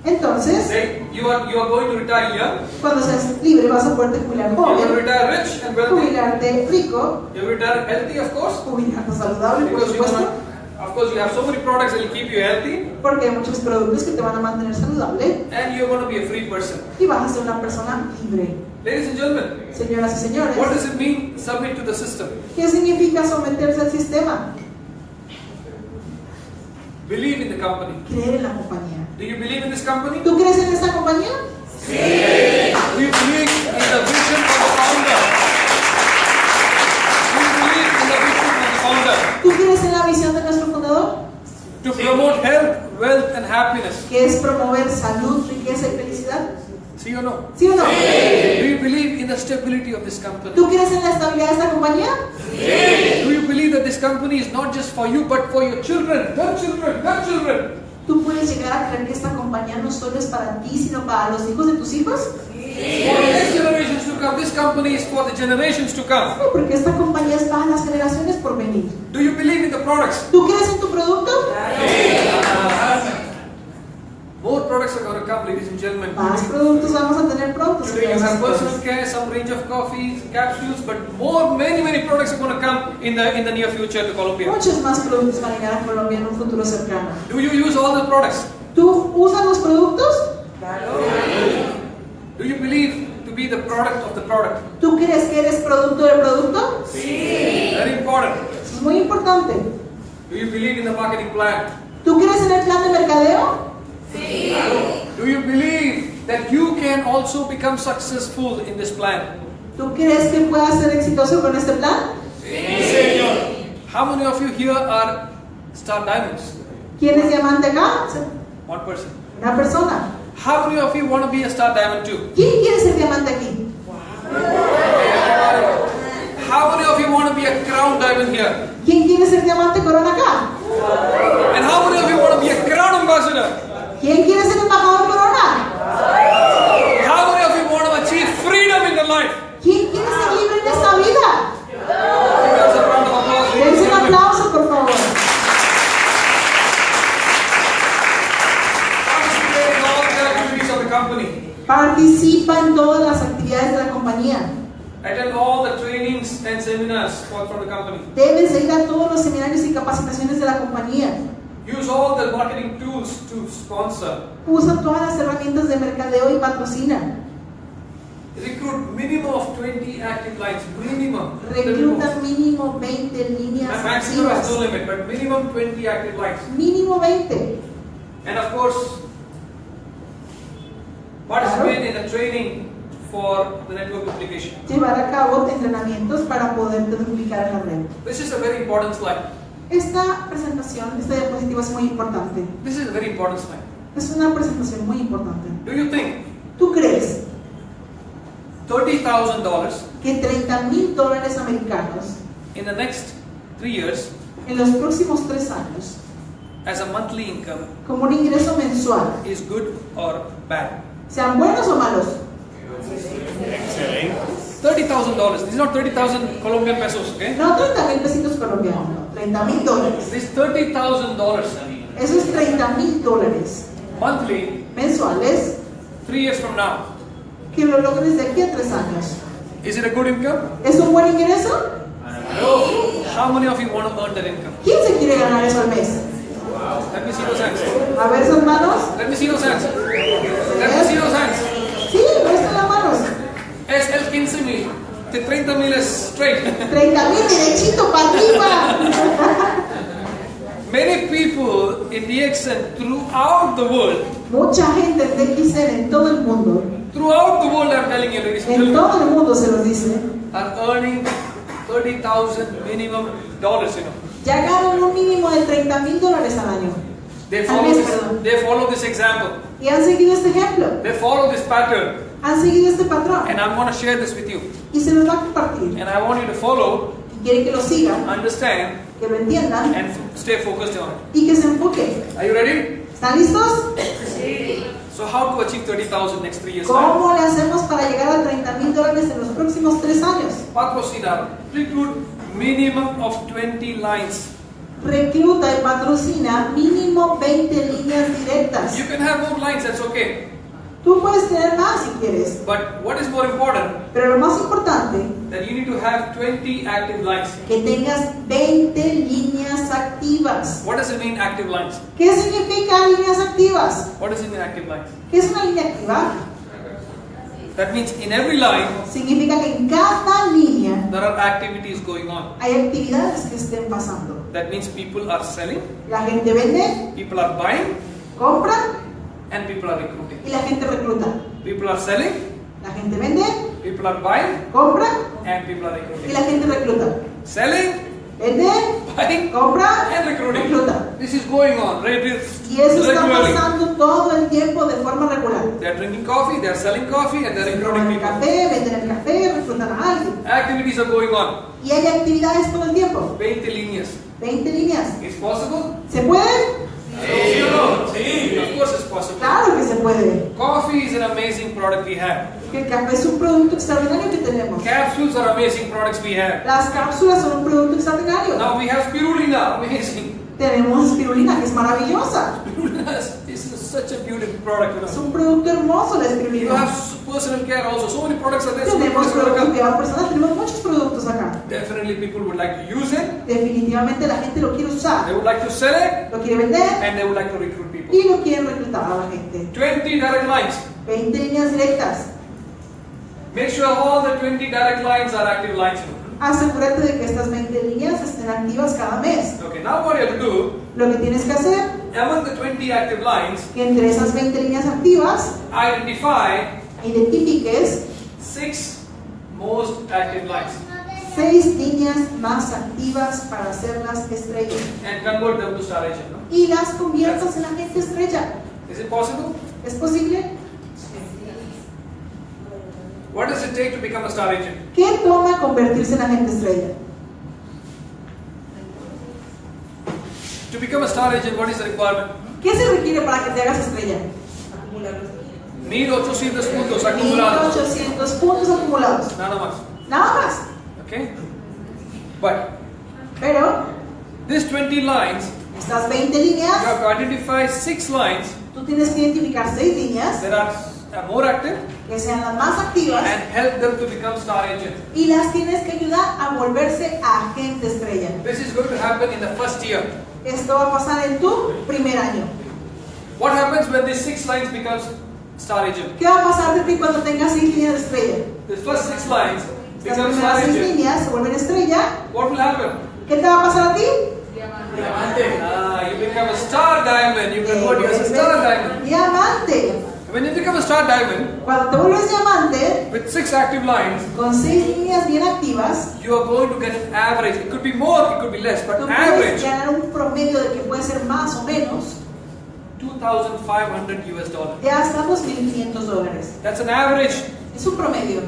entonces, you are going to retire young. cuando seas libre vas a poderte jubilar You will joven, retire rich and wealthy. jubilarte rico, You will retire healthy, of course. jubilarte saludable, por Because you supuesto, of course you have so many products that will keep you healthy, porque hay muchos productos que te van a mantener saludable and you're going to be a free person. y vas a ser una persona libre. Ladies and gentlemen, Señoras y señores, what does it mean submit to the system? ¿qué significa someterse al sistema? Believe in the company. Creer en la compañía. Do you believe in this company? ¿Tú crees en esta compañía? Do you believe in the vision of the founder? Do you believe in the vision of the founder? ¿Tú crees en la visión de nuestro fundador? To promote health, wealth and happiness. Que es promover salud, riqueza y felicidad. See or no? ¿Sí o no? Do you believe in the stability of this company? ¿Tú crees en la estabilidad de esta compañía? Do you believe that this company is not just for you but for your children, grandchildren, grandchildren? ¿Tú puedes llegar a creer que esta compañía no solo es para ti, sino para los hijos de tus hijos? For the next generations to come, this company is for the generations to come. No, porque esta compañía es para las generaciones por venir. Do you believe in the products? ¿Tú crees en tu producto? More products are going to come, ladies and gentlemen. Más productos vamos a tener pronto. Today you señoras y have señores. personal care, some range of coffees, capsules, but many products are going to come in the near future to Colombia. Muchos más productos van a llegar a Colombia en un futuro cercano. Do you use all the products? ¿Tú usas los productos? Do you believe to be the product of the product? ¿Tú crees que eres producto del producto? Very important. Eso es muy importante. Do you believe in the marketing plan? ¿Tú crees en el plan de mercadeo? Do you believe that you can also become successful in this plan? ¿Tú crees que puedas ser exitoso con este plan? How many of you here are star diamonds? ¿Quién es diamante acá? One person. Una persona. How many of you want to be a star diamond too? ¿Quién quiere ser diamante aquí? How many of you want to be a crown diamond here? ¿Quién quiere ser diamante corona acá? And how many of you want to be a crown ambassador? ¿Quién quiere ser embajador corona? How many of you want to achieve freedom in your life? ¿Quién quiere ser libre en esta vida? Give us a round of applause, ladies Dense and un gentlemen. aplauso, por favor. Participate in all the activities of the company. Participa en todas las actividades de la compañía. Attend all the trainings and seminars from the company. Debes ir a todos los seminarios y capacitaciones de la compañía. Use all the marketing tools to sponsor. Usa todas las herramientas de mercadeo y patrocina. Recruit minimum of 20 active lines. Minimum. Recluta mínimo 20 líneas Maximum is activas. no limit, but minimum 20 active lines. Mínimo 20. And of course, participate in a training for the network duplication. Llevar a cabo entrenamientos para poder duplicar en la red. This is a very important slide. Esta presentación, esta diapositiva es muy importante. This is a very important slide. Es una presentación muy importante. Do you think ¿Tú crees $30,000 que $30,000 americanos in the next 3 years en los próximos 3 años, as a monthly income como un ingreso mensual, is good or bad? sean buenos o malos? $30,000. These are not 30,000 Colombian pesos, okay? No 30,000 pesitos colombianos, no, $30,000. This $30,000 Esos $30,000 monthly, mensuales, 3 years from now. que lo logres de aquí a 3 años. Is it a good income? ¿Es un buen ingreso? How many of you want to earn that income? ¿Quién se quiere ganar eso al mes? Let me see those hands. A ver sus manos. Let me see those hands. Let me see those hands. Sí, muestren las manos. Es el 15,000. De 30,000 es straight. 30,000 derechito para arriba. Many people in DXN throughout the world, Mucha gente de DXN en todo el mundo, I'm telling you, ladies and en gentlemen, todo el mundo se los dice, are earning 30,000 minimum dollars, you know. ya ganan un mínimo de $30,000 al año. Al mes, perdón. They follow this example. Y han seguido este ejemplo, They follow this pattern. han seguido este patrón. And I'm going to share this with you. Y se los va a compartir. And I want you to follow, Y quiere que lo sigan, understand, que lo entiendan and stay focused on it. y que se enfoquen. Are you ready? ¿Están listos? So how to achieve 30,000 next 3 years? time? ¿Cómo le hacemos para llegar a $30,000 en los próximos 3 años? Patrocinar. Recruit minimum of 20 lines recluta y patrocina mínimo 20 líneas directas. You can have more lines, that's okay. Tú puedes tener más si quieres, But what is more important? pero lo más importante, That you need to have 20 active lines. que tengas 20 líneas activas. What does it mean, active lines? ¿Qué significa líneas activas? What does it mean, active lines? ¿Qué es una línea activa? That means in every line, Significa que en cada línea there are activities going on. hay actividades que estén pasando. That means people are selling, La gente vende, people are buying, compra and people are recruiting. y la gente recluta. People are selling, La gente vende, people are buying, compra and people are y recruiting. la gente recluta. Selling, Vende, buying, compra, and recruiting. recluta. This is going on Y eso está regularly. pasando todo el tiempo de forma regular. They are drinking coffee, they are selling coffee, and they are recruiting Toman el people. café, venden el café, reclutan a alguien. Activities are going on. Y hay actividades todo el tiempo. 20 líneas. 20 líneas. Is possible? ¿Se puede? Sí, sí. Of course it's possible. Claro que se puede. Coffee is an amazing product we have. Porque el café es un producto extraordinario que tenemos. Capsules are amazing products we have. Las cápsulas son un producto extraordinario. Now we have spirulina, amazing. Tenemos espirulina, que es maravillosa. Spirulina is such a beautiful product. Es un producto hermoso la You espirulina. have personal care also. So many products are there. So many Tenemos products are productos there. cuidado personal, tenemos muchos productos acá. Definitely people would like to use it. Definitivamente la gente lo quiere They usar, would like to sell it, lo quiere vender and they would like to recruit people. y lo quieren reclutar a la gente. 20 direct lines. 20 líneas directas. Make sure all the 20 direct lines are active lines. Asegúrate de que estas 20 líneas estén activas cada mes. Okay, now what you have to do, Lo que tienes que hacer, among the 20 active lines, que entre esas 20 líneas activas, identify identifiques 6 most active lines 6 líneas más activas para hacerlas estrellas. and convert them to star agent. No? Y las conviertas en agente estrella. Is it possible? ¿Es posible? What does it take to become a star agent? ¿Qué toma convertirse en agente estrella? To become a star agent, what is the requirement? ¿Qué se requiere para que te hagas estrella? 1800 puntos acumulados. 1800 puntos acumulados. Nada más. Nada más. Okay? But Pero these 20 lines, estas 20 you líneas, have to identify 6 lines tú tienes que identificar 6 líneas that are more active que sean las más activas and help them to become star agent. y las tienes que ayudar a volverse agente estrella. This is going to happen in the first year. Esto va a pasar en tu primer año. What happens when these 6 lines becomes star agent? ¿Qué va a pasar de ti cuando tengas 6 líneas de estrella? The first 6 lines Estas become primeras star 6 agent. líneas se vuelven estrella. What will happen? ¿Qué te va a pasar a ti? You become a star diamond. You convert you as a star diamond. Diamante. When you become a star diamond Cuando te vuelves diamante, with 6 active lines, con 6 líneas bien activas, you are going to get an average. It could be more, it could be less, but tú puedes average ganar un promedio de que puede ser más o menos $2,500 US. de hasta $2,500. That's an average. Es un promedio.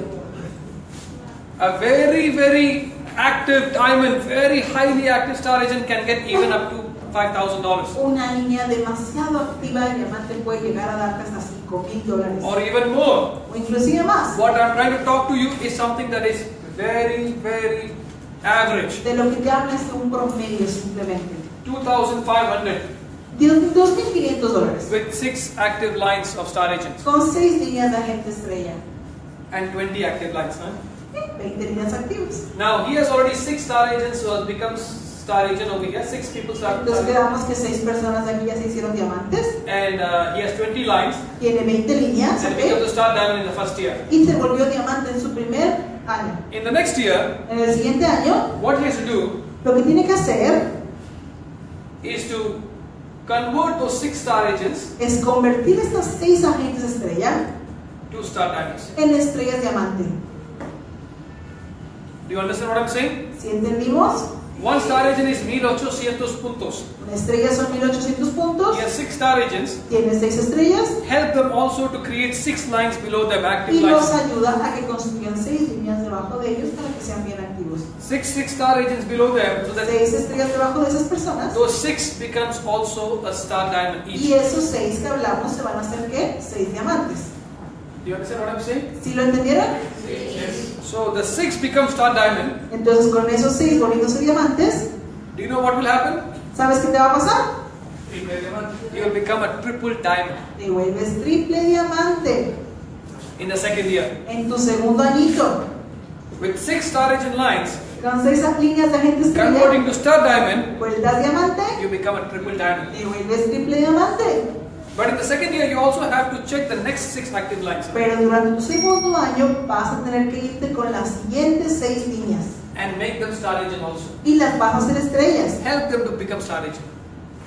A very, very active diamond, very highly active star agent can get even up to $5,000 Una línea demasiado activa de diamante puede llegar a darte hasta $5,000 or even more. o inclusive más. What I'm trying to talk to you is something that is very, very average. De lo que te hablo es de un promedio simplemente. $2,500 $2,500 with 6 active lines of star agents con 6 líneas de agente estrella, and 20 active lines. Huh? 20 líneas activas. Now he has already 6 star agents, so it becomes star agent over here. 6 people start, Entonces quedamos que 6 personas de aquí ya se hicieron diamantes. and he has 20 lines, Tiene 20 líneas, and becomes ¿ok? a star diamond in the first year. Y se volvió diamante en su primer año. In the next year, En el siguiente año, what he has to do lo que tiene que hacer is to convert those 6 star agents es convertir estas 6 agentes estrella to star diamonds. en estrellas diamante. Do you understand what I'm saying? ¿Sí entendimos? One star agent is 1800 puntos. Una estrella son 1800 puntos. He has 6 star agents. Tiene 6 estrellas Help them also to create 6 lines below them, active y los lines. ayuda a que construyan 6 líneas debajo de ellos para que sean bien activos. 6 star agents below them, so that 6 estrellas debajo de esas personas. those 6 becomes also a star diamond Y each. esos 6 que hablamos se van a hacer ¿qué? 6 diamantes. Do you understand what I'm saying? ¿Sí lo entendieron? So the 6 becomes star diamond. Entonces con esos 6 volviéndose diamantes, Do you know what will happen? ¿Sabes qué te va a pasar? You will become a triple diamond Te vuelves triple diamante in the second year. en tu segundo añito. With 6 star agent lines, Con 6 líneas de agente estrella, converting to star diamond, vueltas diamante, you become a triple diamond. te vuelves triple diamante. But in the second year, you also have to check the next 6 active lines Pero durante tu segundo año vas a tener que irte con las siguientes 6 líneas and make them star agent also. y las vas a hacer estrellas. Help them to become star agent.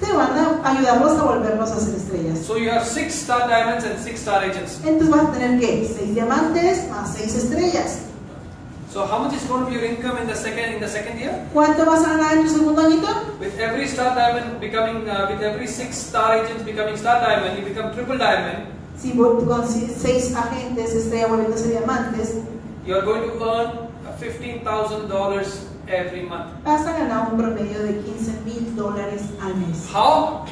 Te van a ayudarlos a volverlos a hacer estrellas. So you have 6 star diamonds and 6 star agents. Entonces vas a tener que 6 diamantes más 6 estrellas. So how much is going to be your income in the second year? ¿Cuánto vas a ganar en tu segundo añito? With every star diamond becoming, with every 6 star agents becoming star diamond, you become triple diamond. Si con 6 agentes estrella volviéndose diamantes, You are going to earn $15,000 every month. vas a ganar un promedio de $15,000 al mes. How?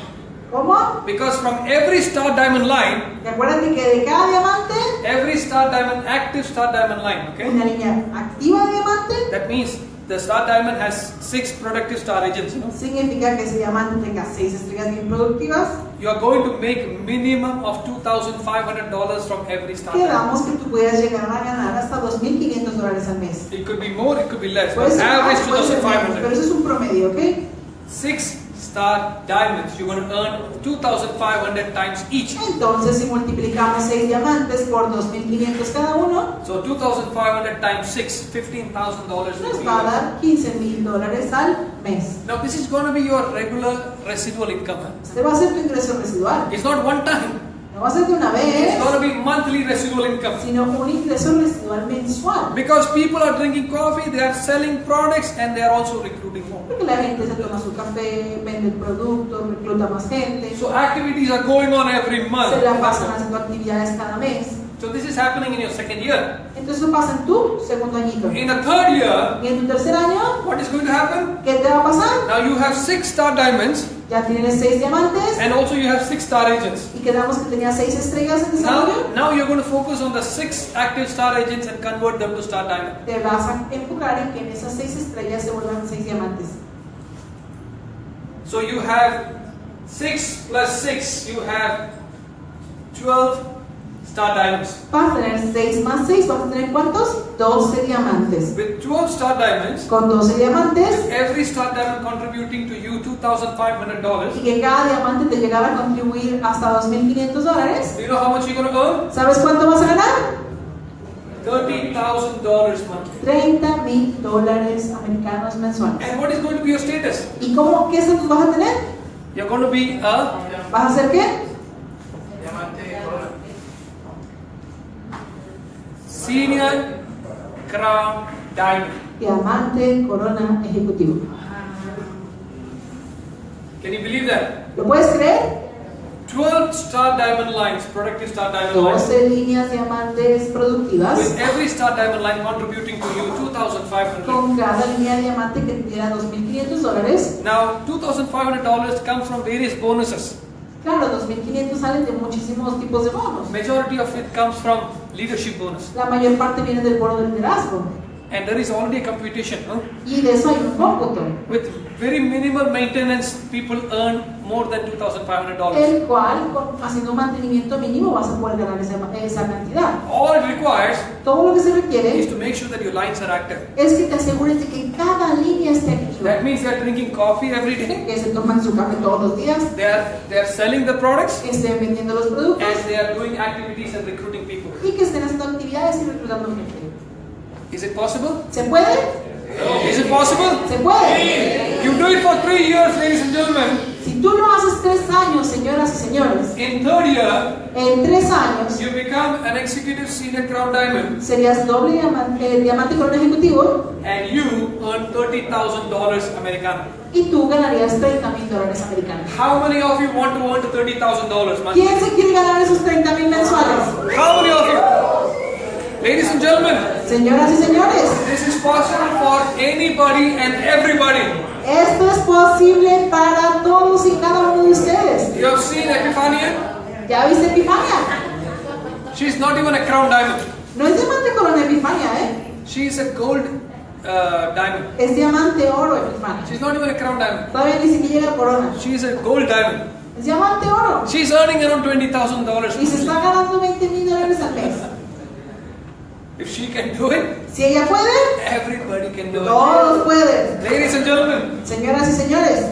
¿Cómo? Because from every star diamond line, Recuérdate que de cada diamante, every star diamond, active star diamond line, okay? una línea activa de diamante, That means the star diamond has 6 productive star agents, you know? significa que ese diamante tenga 6 estrellas bien productivas. You are going to make minimum of $2,500 from every star diamond. Quedamos que tú puedas llegar a ganar hasta $2,500 al mes. It could be more, it could be less, Puede but ser más, average puede ser menos, pero 2,500. eso es un promedio, ¿ok? 6 star diamonds, you're going to earn 2,500 times each. Entonces, si multiplicamos 6 diamantes por 2,500 cada uno, So 2,500 times 6, $15,000 will nos be va a yours. dar $15,000 al mes. Now this is going to be your regular residual income. Este va a ser tu ingreso residual. It's not one time. No va a ser de una It's vez, going to be monthly residual income. sino un ingreso residual mensual. Because people are drinking coffee, they are selling products, and they are also recruiting more. Porque la gente se toma su café, vende el producto, recluta más gente, So activities are going on every month. se la pasan haciendo actividades cada mes. So this is happening in your second year. Entonces eso pasa en tu segundo añito. In the third year, Y en tu tercer año, what is going to happen? ¿qué te va a pasar? Now you have 6 star diamonds, Ya tienes 6 diamantes and also you have 6 star agents. y quedamos que tenías 6 estrellas en desarrollo. Now you're going to focus on the 6 active star agents and convert them to star diamond. Te vas a enfocar en que en esas 6 estrellas se vuelvan 6 diamantes. So you have 6 plus 6, you have 12 star diamonds. Vas a tener 6 más 6, vas a tener ¿cuántos? 12 diamantes. With 12 star diamonds, Con 12 diamantes every star diamond contributing to you $2,500. y que cada diamante te llegara a contribuir hasta $2,500. Do you know how much you're going to earn? ¿Sabes cuánto vas a ganar? $30,000 monthly. $30,000 americanos mensuales. And what is going to be your status? ¿Y qué estatus vas a tener? You're going to be a ¿Vas a ser qué? senior crown diamond. Diamante corona ejecutivo. Can you believe that? ¿Lo puedes creer? 12 star diamond lines, productive star diamond lines. 12 líneas diamantes productivas. With every star diamond line contributing to you $2,500. Con cada línea de diamante que te diera $2,500. Now, $2,500 comes from various bonuses. Claro, 2,500 salen de muchísimos tipos de bonos. Majority of it comes from leadership bonus. La mayor parte viene del bono del liderazgo. And there is already a computation. Y de eso hay un cómputo. With very minimal maintenance, people earn more than $2,500. El cual, haciendo un mantenimiento mínimo, vas a poder ganar esa cantidad. All it requires Todo lo que se is requiere to make sure that your lines are active. es que te asegures de que cada línea esté activa. That means they are drinking coffee every day. Que se toman su café todos los días, They are selling the products, que estén vendiendo los productos and they are doing activities and recruiting people. y que estén haciendo actividades y reclutando gente. Is it possible? ¿Se puede? Is it possible? ¿Se puede? You do it for 3 years, ladies and gentlemen. Si tú lo haces 3 años, señoras y señores, In third year, en 3 años you become an executive senior crown diamond, serías doble diamante corona ejecutivo and you earn $30,000 Americano. y tú ganarías $30,000 americanos. How many of you want to earn $30,000 monthly? ¿Quién se quiere ganar esos 30,000 mensuales? How many of you? Ladies and gentlemen, Señoras y señores, this is possible for anybody and everybody. esto es posible para todos y cada uno de ustedes. You have seen Epiphania? ¿Ya viste Epifania? She's not even a crown diamond. No es diamante corona Epifania, ¿eh? She is a gold diamond. Es diamante oro, Epifania. She's not even a crown diamond. Todavía ni siquiera llega a corona. She's a gold diamond. Es diamante oro. She's earning around $20,000. Y se está ganando $20,000 al mes. If she can do it, Si ella puede, everybody can do it. todos pueden. Ladies and gentlemen, Señoras y señores,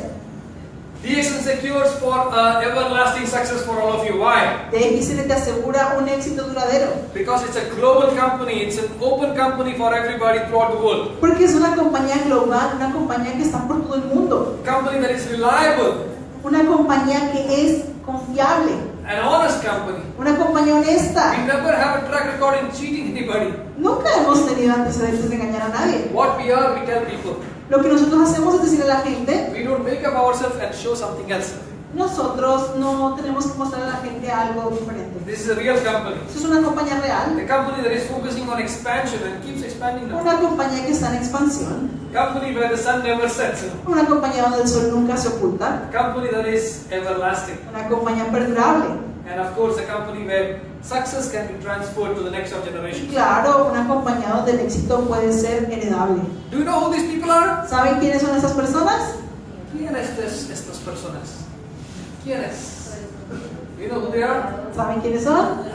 DXN secures for everlasting success for all of you. Why? DXN te asegura un éxito duradero. Because it's a global company. It's an open company for everybody throughout the world. Porque es una compañía global, una compañía que está por todo el mundo. Company that is reliable. Una compañía que es confiable. An honest company. Una compañía honesta. We never have a track record in cheating anybody. Nunca hemos tenido antecedentes de engañar a nadie. What we are, we tell people. Lo que nosotros hacemos es decirle a la gente, We don't make up ourselves and show something else. nosotros no tenemos que mostrar a la gente algo diferente. This is a real company. Esto es una compañía real, A company that is focusing on expansion and keeps expanding now. una compañía que está en expansión, Company where the sun never sets. una compañía donde el sol nunca se oculta, Company that is everlasting. una compañía perdurable. And of course, a company where success can be transferred to the next Y generation. claro, una compañía donde el éxito puede ser heredable. Do you know who these people are? ¿Saben quiénes son esas personas? ¿Quién es estas personas? ¿Quién es? Do you know who they are? ¿Saben quiénes son?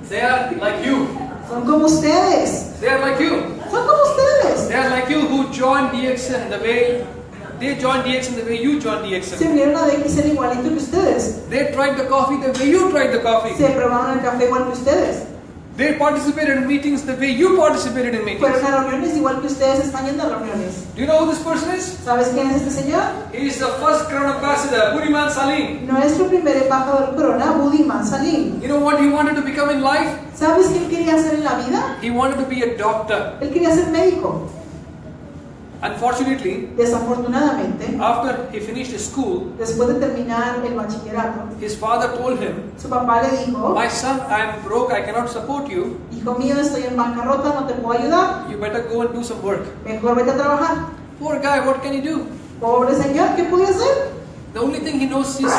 They are like you. Son como ustedes. They are like you. Son como ustedes. They are like you who joined DXN the way they joined DXN the way you joined Se DXN. unieron a DXN igualito que ustedes. They tried the coffee the way you tried the coffee. Se probaron el café igual que ustedes. They participated in meetings the way you participated in meetings. Fueron a reuniones igual que ustedes están yendo a reuniones. Do you know who this person is? ¿Sabes quién es este señor? He is the first Crown Ambassador, Budiman Salim. Nuestro primer embajador corona, Budiman Salim. You know what he wanted to become in life? ¿Sabes qué él quería hacer en la vida? He wanted to be a doctor. Él quería ser médico. Unfortunately, Desafortunadamente, after he finished his school, después de terminar el bachillerato, his father told him, su papá le dijo, "My son, I am broke, I cannot support you. hijo mío, estoy en bancarrota, no te puedo ayudar. You better go and do some work." Mejor vete a trabajar. Poor guy, what can he do? Pobre señor, ¿qué podía hacer? The only thing he knows is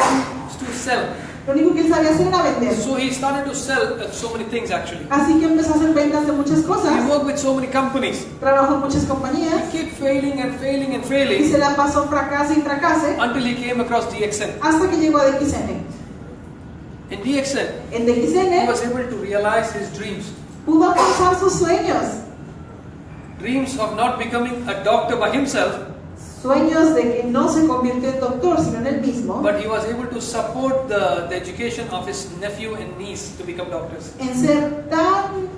to sell. Lo único que él sabía hacer era vender. So he started to sell so many things actually. Así que empezó a hacer ventas de muchas cosas. He worked with so many companies. Trabajó en muchas compañías. He kept failing and failing and Y failing se la pasó fracase y fracase until he came across DXN. hasta que llegó a DXN. In DXN, En he DXN was able to realize his dreams. pudo alcanzar sus sueños. Dreams of not becoming a doctor by himself, Sueños de que no se convirtió en doctor, sino en él mismo. but he was able to support the education of his nephew and niece to become doctors. En ser tan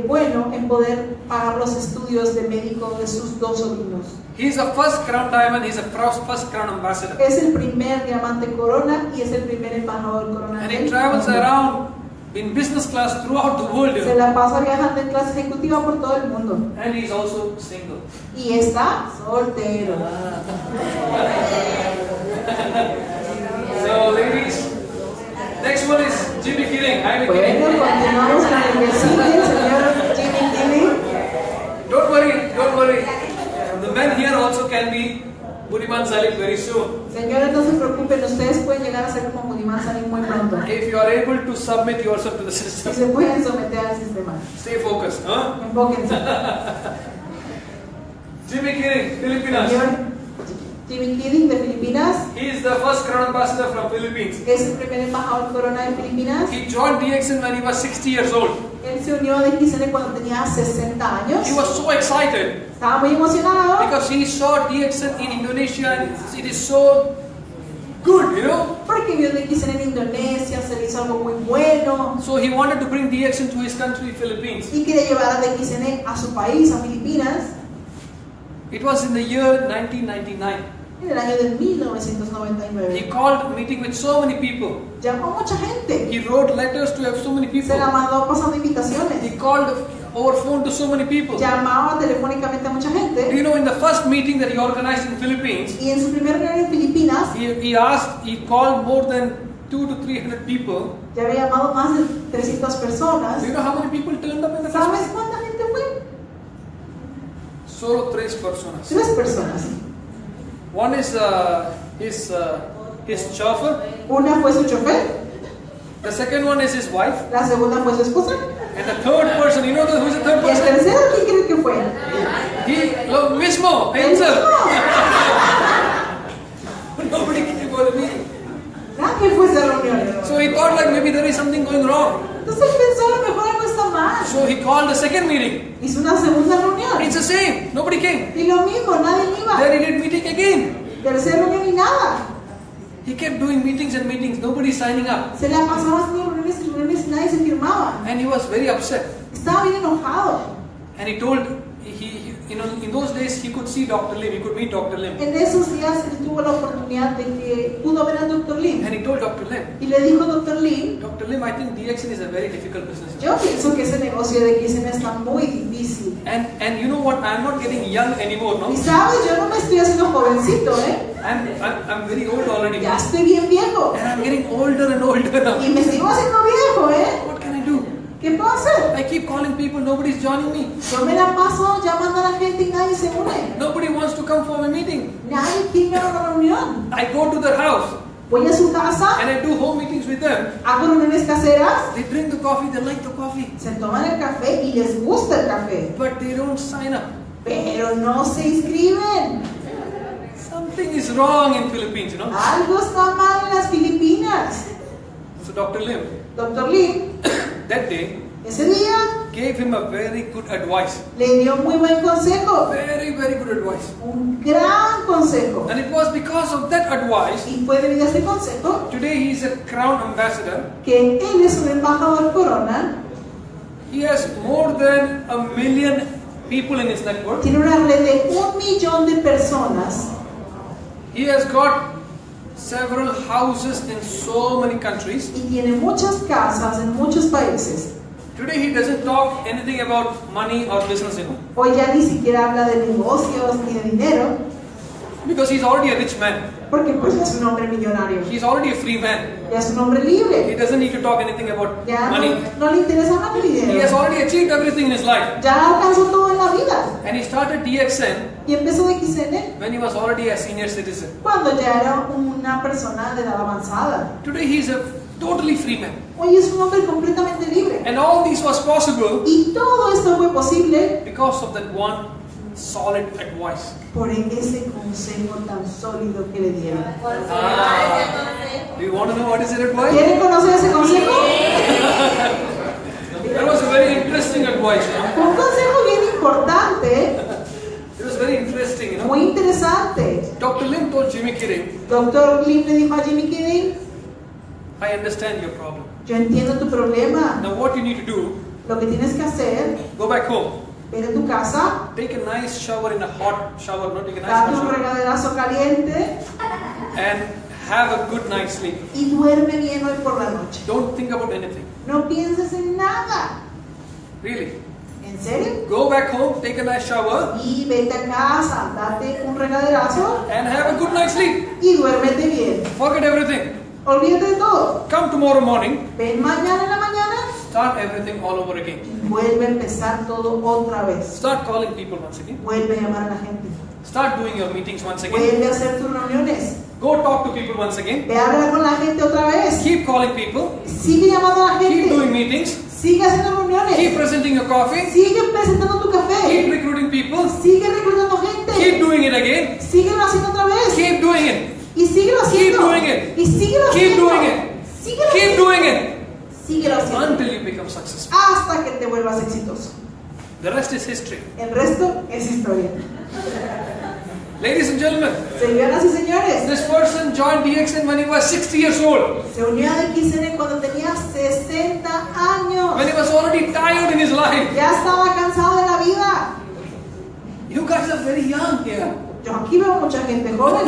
bueno en poder pagar los estudios de médico de sus dos sobrinos. He's the first Crown Diamond, he's the first Crown Ambassador. Es el primer diamante corona y es el primer embajador corona. And he travels around in business class throughout the world. Se la pasa viajando en clase ejecutiva por todo el mundo. And he's also single. Y está soltero. So ladies, next one is Jimmy Killing. I'm a Bueno, Killing. continuamos con el que sigue, el señor Jimmy Killing. Don't worry. The men here also can be Budiman Salim very soon. Señores, no se preocupen, ustedes pueden llegar a ser como Budiman Salim muy pronto. If you are able to submit yourself to the Y system, se pueden someter al sistema. stay focused. Huh? Enfóquense. Jimmy Killing, Filipinas. Señor Jimmy Killing de Filipinas He is the first Crown Ambassador from Philippines. es el primer embajador corona de Filipinas. He joined DXN when he was 60 years old. Él se unió a DXN cuando tenía 60 años. He was so excited Estaba muy emocionado because he saw DXN in Indonesia and it is so good, you know. porque vio DXN en Indonesia, se le hizo algo muy bueno So he wanted to bring DXN to his country, Philippines. y quería llevar a DXN a su país, a Filipinas, It was in the year 1999. en el año de He 1999. called a meeting with so many people. Llamó a mucha gente, He wrote letters to so many people. se la mandó pasando He invitaciones, called over phone to so many people. llamaba telefónicamente a mucha Do gente you know, in the first meeting that he organized in Philippines, y en su primer reunión en Filipinas he called more than 200 to 300 people. ya había llamado más de 300 personas. Do you know how many people turned up in the first ¿Sabes meeting? cuánta gente fue? Solo 3 personas. 3 personas. One is his chauffeur. Una fue su chofer, The second one is his wife. La segunda fue su esposa. And the third person, you know who's the third Y el person? tercero, ¿quién creen que fue? Lo mismo, El himself. mismo. Nobody came for the meeting. Nadie fue a esa reunión. So he thought like maybe there is something going wrong. Entonces él pensó, a lo mejor algo está mal. So he called the second meeting. Hizo una segunda reunión. It's the same. Nobody came. Y lo mismo, nadie iba. Then he did meeting again. Tercera reunión y nada. He kept doing meetings and meetings. Nobody signing up. Se la pasaba haciendo reuniones y reuniones y nadie se firmaba. And he was very upset. Estaba bien enojado. And he told, in those days he could see Dr. Lim. He could meet Dr. Lim. En esos días él tuvo la oportunidad de que pudo ver al Dr. Lim. And he told Dr. Lim, Y le dijo Dr. Lim, Dr. Lim, I think DXN is a very difficult business. yo pienso que ese negocio de XN está muy difícil. And you know what? I'm not getting young anymore, no? Y sabes, yo no me estoy haciendo jovencito, ¿eh? I'm very old already. Ya estoy bien viejo. And I'm getting older and older now. Y me sigo haciendo viejo, ¿eh? What can I do? ¿Qué puedo hacer? I keep calling people, nobody's joining me. Yo me la paso llamando a la gente y nadie se une. Nobody wants to come for my meeting. Nadie quiere ir a una reunión. I go to their house Voy a su casa, and I do home meetings with them. hago reuniones caseras, They drink the coffee, they like the coffee, se toman el café y les gusta el café. but they don't sign up. Pero no se inscriben. Something is wrong in Philippines, you know. Algo está mal en las Filipinas. So Dr. Lim, Dr. Lim, that day, ese día gave him a very good advice. le dio muy buen consejo. Very, very good advice. Un gran consejo. And it was because of that advice, Y fue debido a ese consejo today he is a crown ambassador. que él es un embajador corona. He has more than 1 million people in his network. Tiene una red de 1 millón de personas. He has got several houses in so many countries. Y tiene muchas casas en muchos países. Today he doesn't talk anything about money or business, you know, Hoy ya ni siquiera habla de negocios ni de dinero, because he's already a rich man. porque pues ya es un hombre millonario, He's already a free man. ya es un hombre He libre, doesn't need to talk anything about ya money. no le interesa nada el He has dinero, already achieved everything in his life. ya alcanzó todo en la vida. And he started DXN Y empezó de XN when he was already a senior citizen. cuando ya era una persona de edad avanzada. Today he's a totally free man. Hoy es un hombre completamente libre. And all this was possible Y todo esto fue posible because of that one solid advice. por ese consejo tan sólido que le dieron. Do you want to know what is that advice? ¿Quieren conocer ese consejo? That was a very interesting advice. Fue un consejo bien importante, It was very interesting, you know. muy interesante. Dr. Lim told Jimmy Kidding, Dr. Lim le dijo a Jimmy Kidding, I understand your problem. yo entiendo tu problema. Now what you need to do, Lo que tienes que hacer, go back home. ven a tu casa, Take a nice shower in a hot shower, not take a nice date hot un shower, regaderazo caliente and have a good night's sleep. y duerme bien hoy por la noche. Don't think about anything. No pienses en nada. Really. ¿En serio? Go back home, take a nice shower, Y vete a casa, date un regaderazo and have a good night's sleep. y duérmete bien. Forget everything. Olvídate de todo. Come tomorrow morning, Ven mañana en la mañana start everything all over again. y vuelve a empezar todo otra vez. Start calling people once again. Vuelve a llamar a la gente. Start doing your meetings once again. Vuelve a hacer tus reuniones. Go talk to people once again. Ve a hablar con la gente otra vez. Keep calling people. Sigue llamando a la Keep doing gente. meetings. Sigue haciendo reuniones. Keep presenting your coffee. Sigue presentando tu Keep café. recruiting people. Sigue reclutando Keep gente. doing it again. Síguelo haciendo otra vez. Keep doing it. Y síguelo haciendo. Keep doing it. Y síguelo Keep haciendo. doing it. Síguelo Keep haciendo. doing it Síguelo haciendo. until you become successful. Hasta que te vuelvas exitoso. The rest is history. El resto es historia. Ladies and gentlemen, Señoras y señores, this person joined DXN when he was 60 years old. se unió a XN cuando tenía 60 años. When he was already tired in his life. Ya estaba cansado de la vida. You guys are very young here. Yo aquí veo mucha gente joven.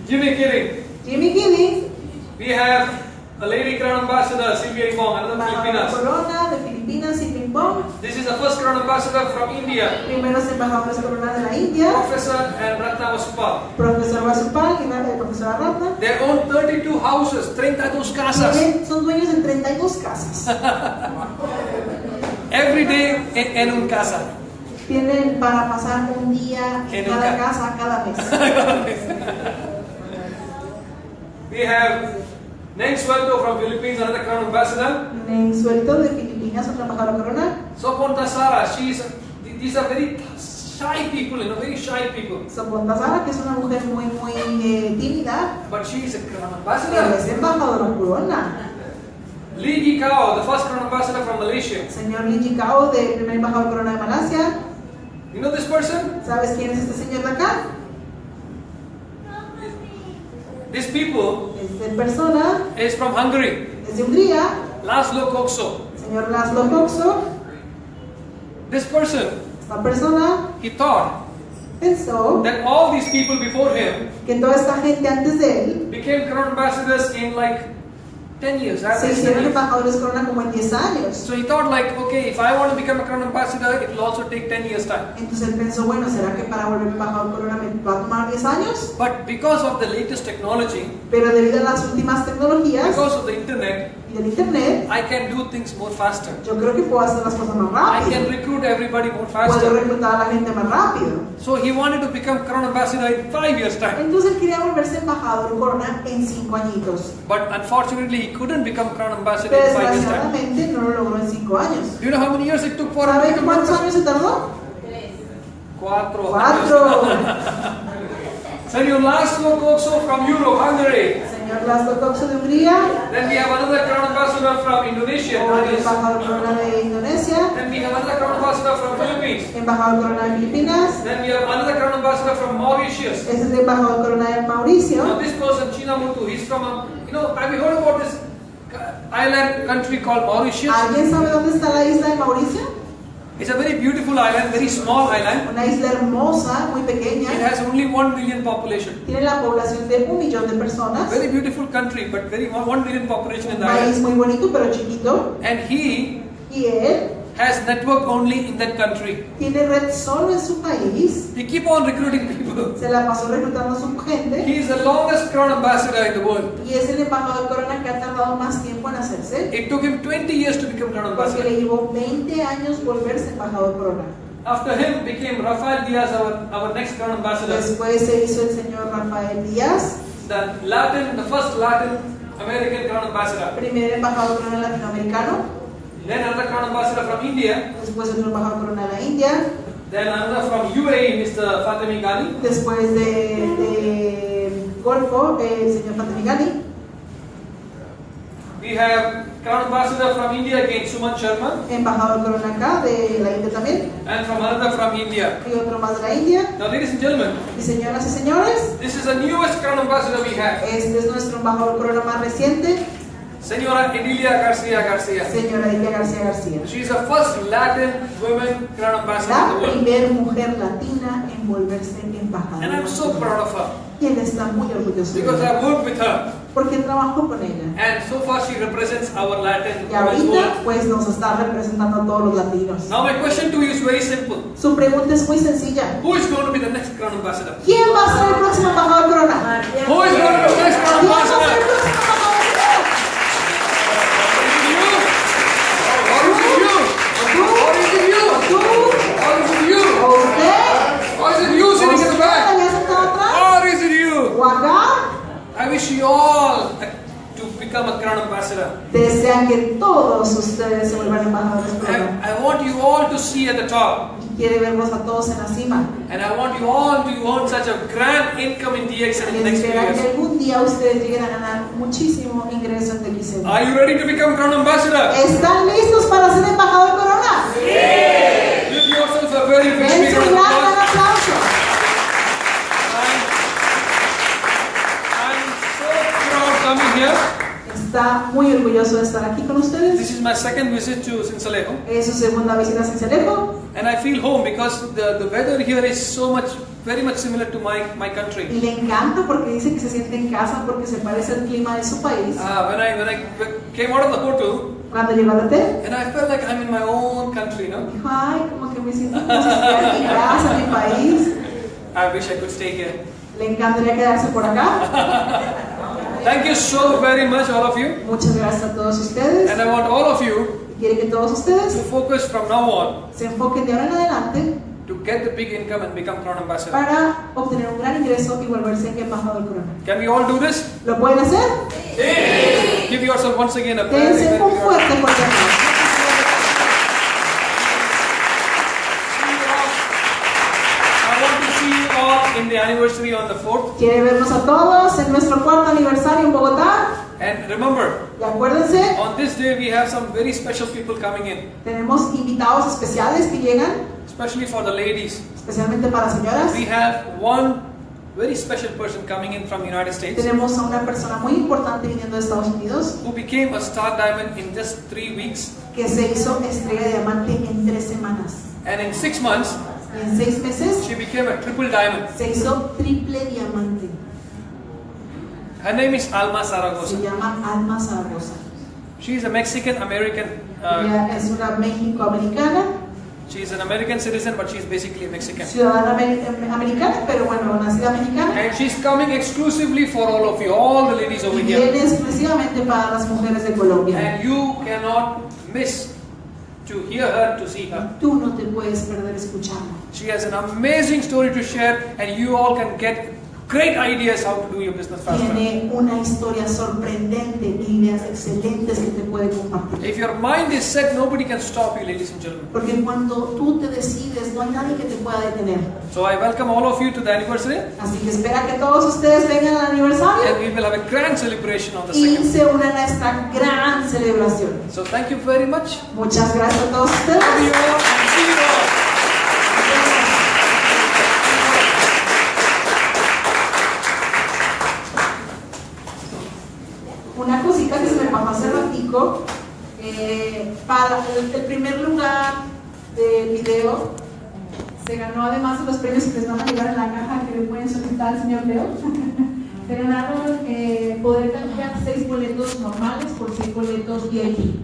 Jimmy Kidding. Jimmy Kidding, We have a lady crown ambassador, Sylvia Ipong, another embajador Filipinas. corona de Filipinas y Ping Pong. This is the first crown ambassador from India, Primeros embajadores corona de la India. Professor and Ratna Vasupal. Profesor Vasupal y la profesora Ratna. They own 32 houses, 32 casas. Son dueños de 32 casas. Every day en un casa. Tienen para pasar un día en En cada un casa cada mes. We have Neng Suelto from Philippines, another Crown Ambassador. En Suelto de Filipinas, otra embajadora corona. Soponta Sara, these are very shy people, very shy people. Soponta Sara, que es una mujer muy tímida. But she is a Crown Pero Ambassador. es embajadora corona. Lee Ji Kao, the first Crown Ambassador from Malaysia. Señor Lee Ji Kao, de primer embajador corona de Malasia. You know this person? ¿Sabes quién es este señor de acá? These people Esta persona is from Hungary. es de Hungría. Laszlo Kokso. Señor Laszlo Kokso. This person, Esta persona he thought pensó that all these people before him que toda esta gente antes de él became Crown Ambassadors in like 10 years. se hicieron embajadores corona como en 10 años. So he thought like, okay, if I want to become a Crown Ambassador, it will also take 10 years time. Entonces él pensó, bueno, ¿será que para volver embajador corona me va a tomar 10 años? But because of the latest technology, Pero debido a las últimas tecnologías because of the internet, y del internet, I can do things more faster. yo creo que puedo hacer las cosas más I can rápido. recruit everybody more Puedo faster. reclutar a la gente más rápido. So he wanted to become Crown Ambassador in 5 years time. Entonces él quería volverse embajador corona en 5 añitos. But unfortunately, he couldn't become Crown Ambassador Pero in 5 years time. desgraciadamente no lo logró en 5 años. Do you know how many years it took for him to ¿Saben become cuántos Crown años se tardó? Ambassador? 4. Señor Laszlo Kokso from Europe, Hungary. Señor Laszlo Kokso de Hungría. Then we have another Crown Ambassador from Indonesia, O el embajador corona de Indonesia. Then we have another Crown Ambassador from Philippines. Embajador corona de Filipinas. Then we have another Crown Ambassador from Mauritius. Este es el embajador corona de Mauricio. Now this person, Chinamutu, he's from have you heard about this island country called Mauritius? ¿Alguien sabe dónde está la isla de Mauricio? It's a very beautiful island, very small island. Una isla hermosa, muy It pequeña. has only 1 million population. Tiene la población de 1 millón de personas. Very beautiful country, but very 1 million population in Un the país island. muy bonito, pero chiquito. And he Y él has network only in that country. tiene red solo en su país. He keep on recruiting people. Se la pasó reclutando a su gente. He is the longest Crown Ambassador in the world. Y es el embajador corona que ha tardado más tiempo en hacerse. It took him 20 years to become Crown Porque Ambassador. le llevó 20 años volverse embajador corona. After him became Rafael Diaz, our next Crown Ambassador. Después se hizo el señor Rafael Díaz, The first Latin American Crown Ambassador. primer embajador corona latinoamericano. Then another Crown Ambassador from India. Después otro embajador corona de la India. Then another from UAE, Mr. Fatemi Ghani. Después de Golfo, el señor Fatemi Ghani. We have Crown Ambassador from India again, Suman Sharma. Embajador corona acá de la India también. And from another from India. Y otro más de la India. Now, ladies and gentlemen, Y señoras y señores, this is the newest Crown Ambassador we have. este es nuestro embajador corona más reciente, Señora Edilia Garcia Garcia. señora Edilia García García. She is the first Latin woman Crown Ambassador in La the world. primer mujer latina en volverse embajadora. And I'm so proud of her Y él está muy orgulloso de because ella, I worked with her. porque trabajó con ella. And so far she represents our Latin Y women's ahorita world. pues nos está representando a todos los latinos. Now my question to you is very simple. Su pregunta es muy sencilla. Who is going to be the next Crown Ambassador? ¿Quién va a ser el próximo embajador corona? Who is going to be the next Crown ¿Quién va a ser el Ambassador? próximo embajador corona? Or is it you? Or is it you? ¿Tú? Or is it you? ¿O usted? Or is it you sitting in the ¿Usted back? había sentado atrás? Or is it you? ¿O acá? I wish you all to become a Crown Ambassador. Desean que todos ustedes se vuelvan embajadores corona. I want you all to see at the top. Quiere verlos a todos en la cima. And I want you all to earn such a grand income in DXN in Y the next few espera que years. algún día ustedes lleguen a ganar muchísimo ingreso en TXN. Are you ready to become Crown Ambassador? ¿Están listos para ser embajador corona? Give yourself a very big Dense round un of gran applause. aplauso. I'm so proud coming here. Está muy orgulloso de estar aquí con ustedes. This is my second visit to Sincelejo. Es su segunda visita a Sincelejo. And I feel home because the weather here is very much similar to my country. Y le encanta porque dice que se siente en casa porque se parece al clima de su país. When I came out of the hotel, Cuando llegó al hotel, and I felt like I'm in my own country, no? dijo, ay, como que me siento como si estuviera en mi casa, en mi país. I wish I could stay here. Le encantaría quedarse por acá. Thank you so very much, all of you. Muchas gracias a todos ustedes. And I want all of you Quiere que todos ustedes to focus from now on se enfoquen de ahora en adelante to get the big income and become Crown Ambassador. para obtener un gran ingreso y volverse embajador corona. Can we all do this? ¿Lo pueden hacer? Sí. Give yourself once again a very, Dense very un big fuerte round. aplauso. I want to see you all in the anniversary on the 4th. ¿Quiere vernos a todos en nuestro cuarto aniversario en Bogotá? And remember, Y acuérdense, on this day we have some very special people coming in, tenemos invitados especiales que llegan, especially for the ladies. especialmente para señoras. We have one very special person coming in from United States Tenemos a una persona muy importante viniendo de Estados Unidos who became a star diamond in just 3 weeks, que se hizo estrella de diamante en 3 semanas. and in 6 months Y en 6 meses she became a triple diamond. se hizo triple diamante. Her name is Alma Se Zaragoza. llama Alma Zaragoza. She is a Mexican American. Ella es una México-americana, She is an American citizen, but she is basically a Mexican. ciudadana americana, pero bueno, nacida mexicana. And she's coming exclusively for all of you, all the ladies over Y here. viene exclusivamente para las mujeres de Colombia. And you cannot miss to hear her, to see her. Tú no te puedes perder escucharla. She has an amazing story to share, and you all can get great ideas how to do your business faster. Tiene una historia sorprendente y ideas excelentes que te puede compartir. If your mind is set, nobody can stop you, ladies and gentlemen. Porque cuando tú te decides, no hay nadie que te pueda detener. So I welcome all of you to the anniversary, Así que espera que todos ustedes vengan al aniversario and we will have a grand celebration on the y 2nd. se unan a esta gran celebración. So thank you very much. Muchas gracias a todos ustedes. Love you all, and see you all. Una cosita que se me pasó hace ratico, para el primer lugar del video se ganó, además de los premios que les van a llegar en la caja que le pueden solicitar al señor Leo. Se ganaron poder cambiar 6 boletos normales por 6 boletos VIP.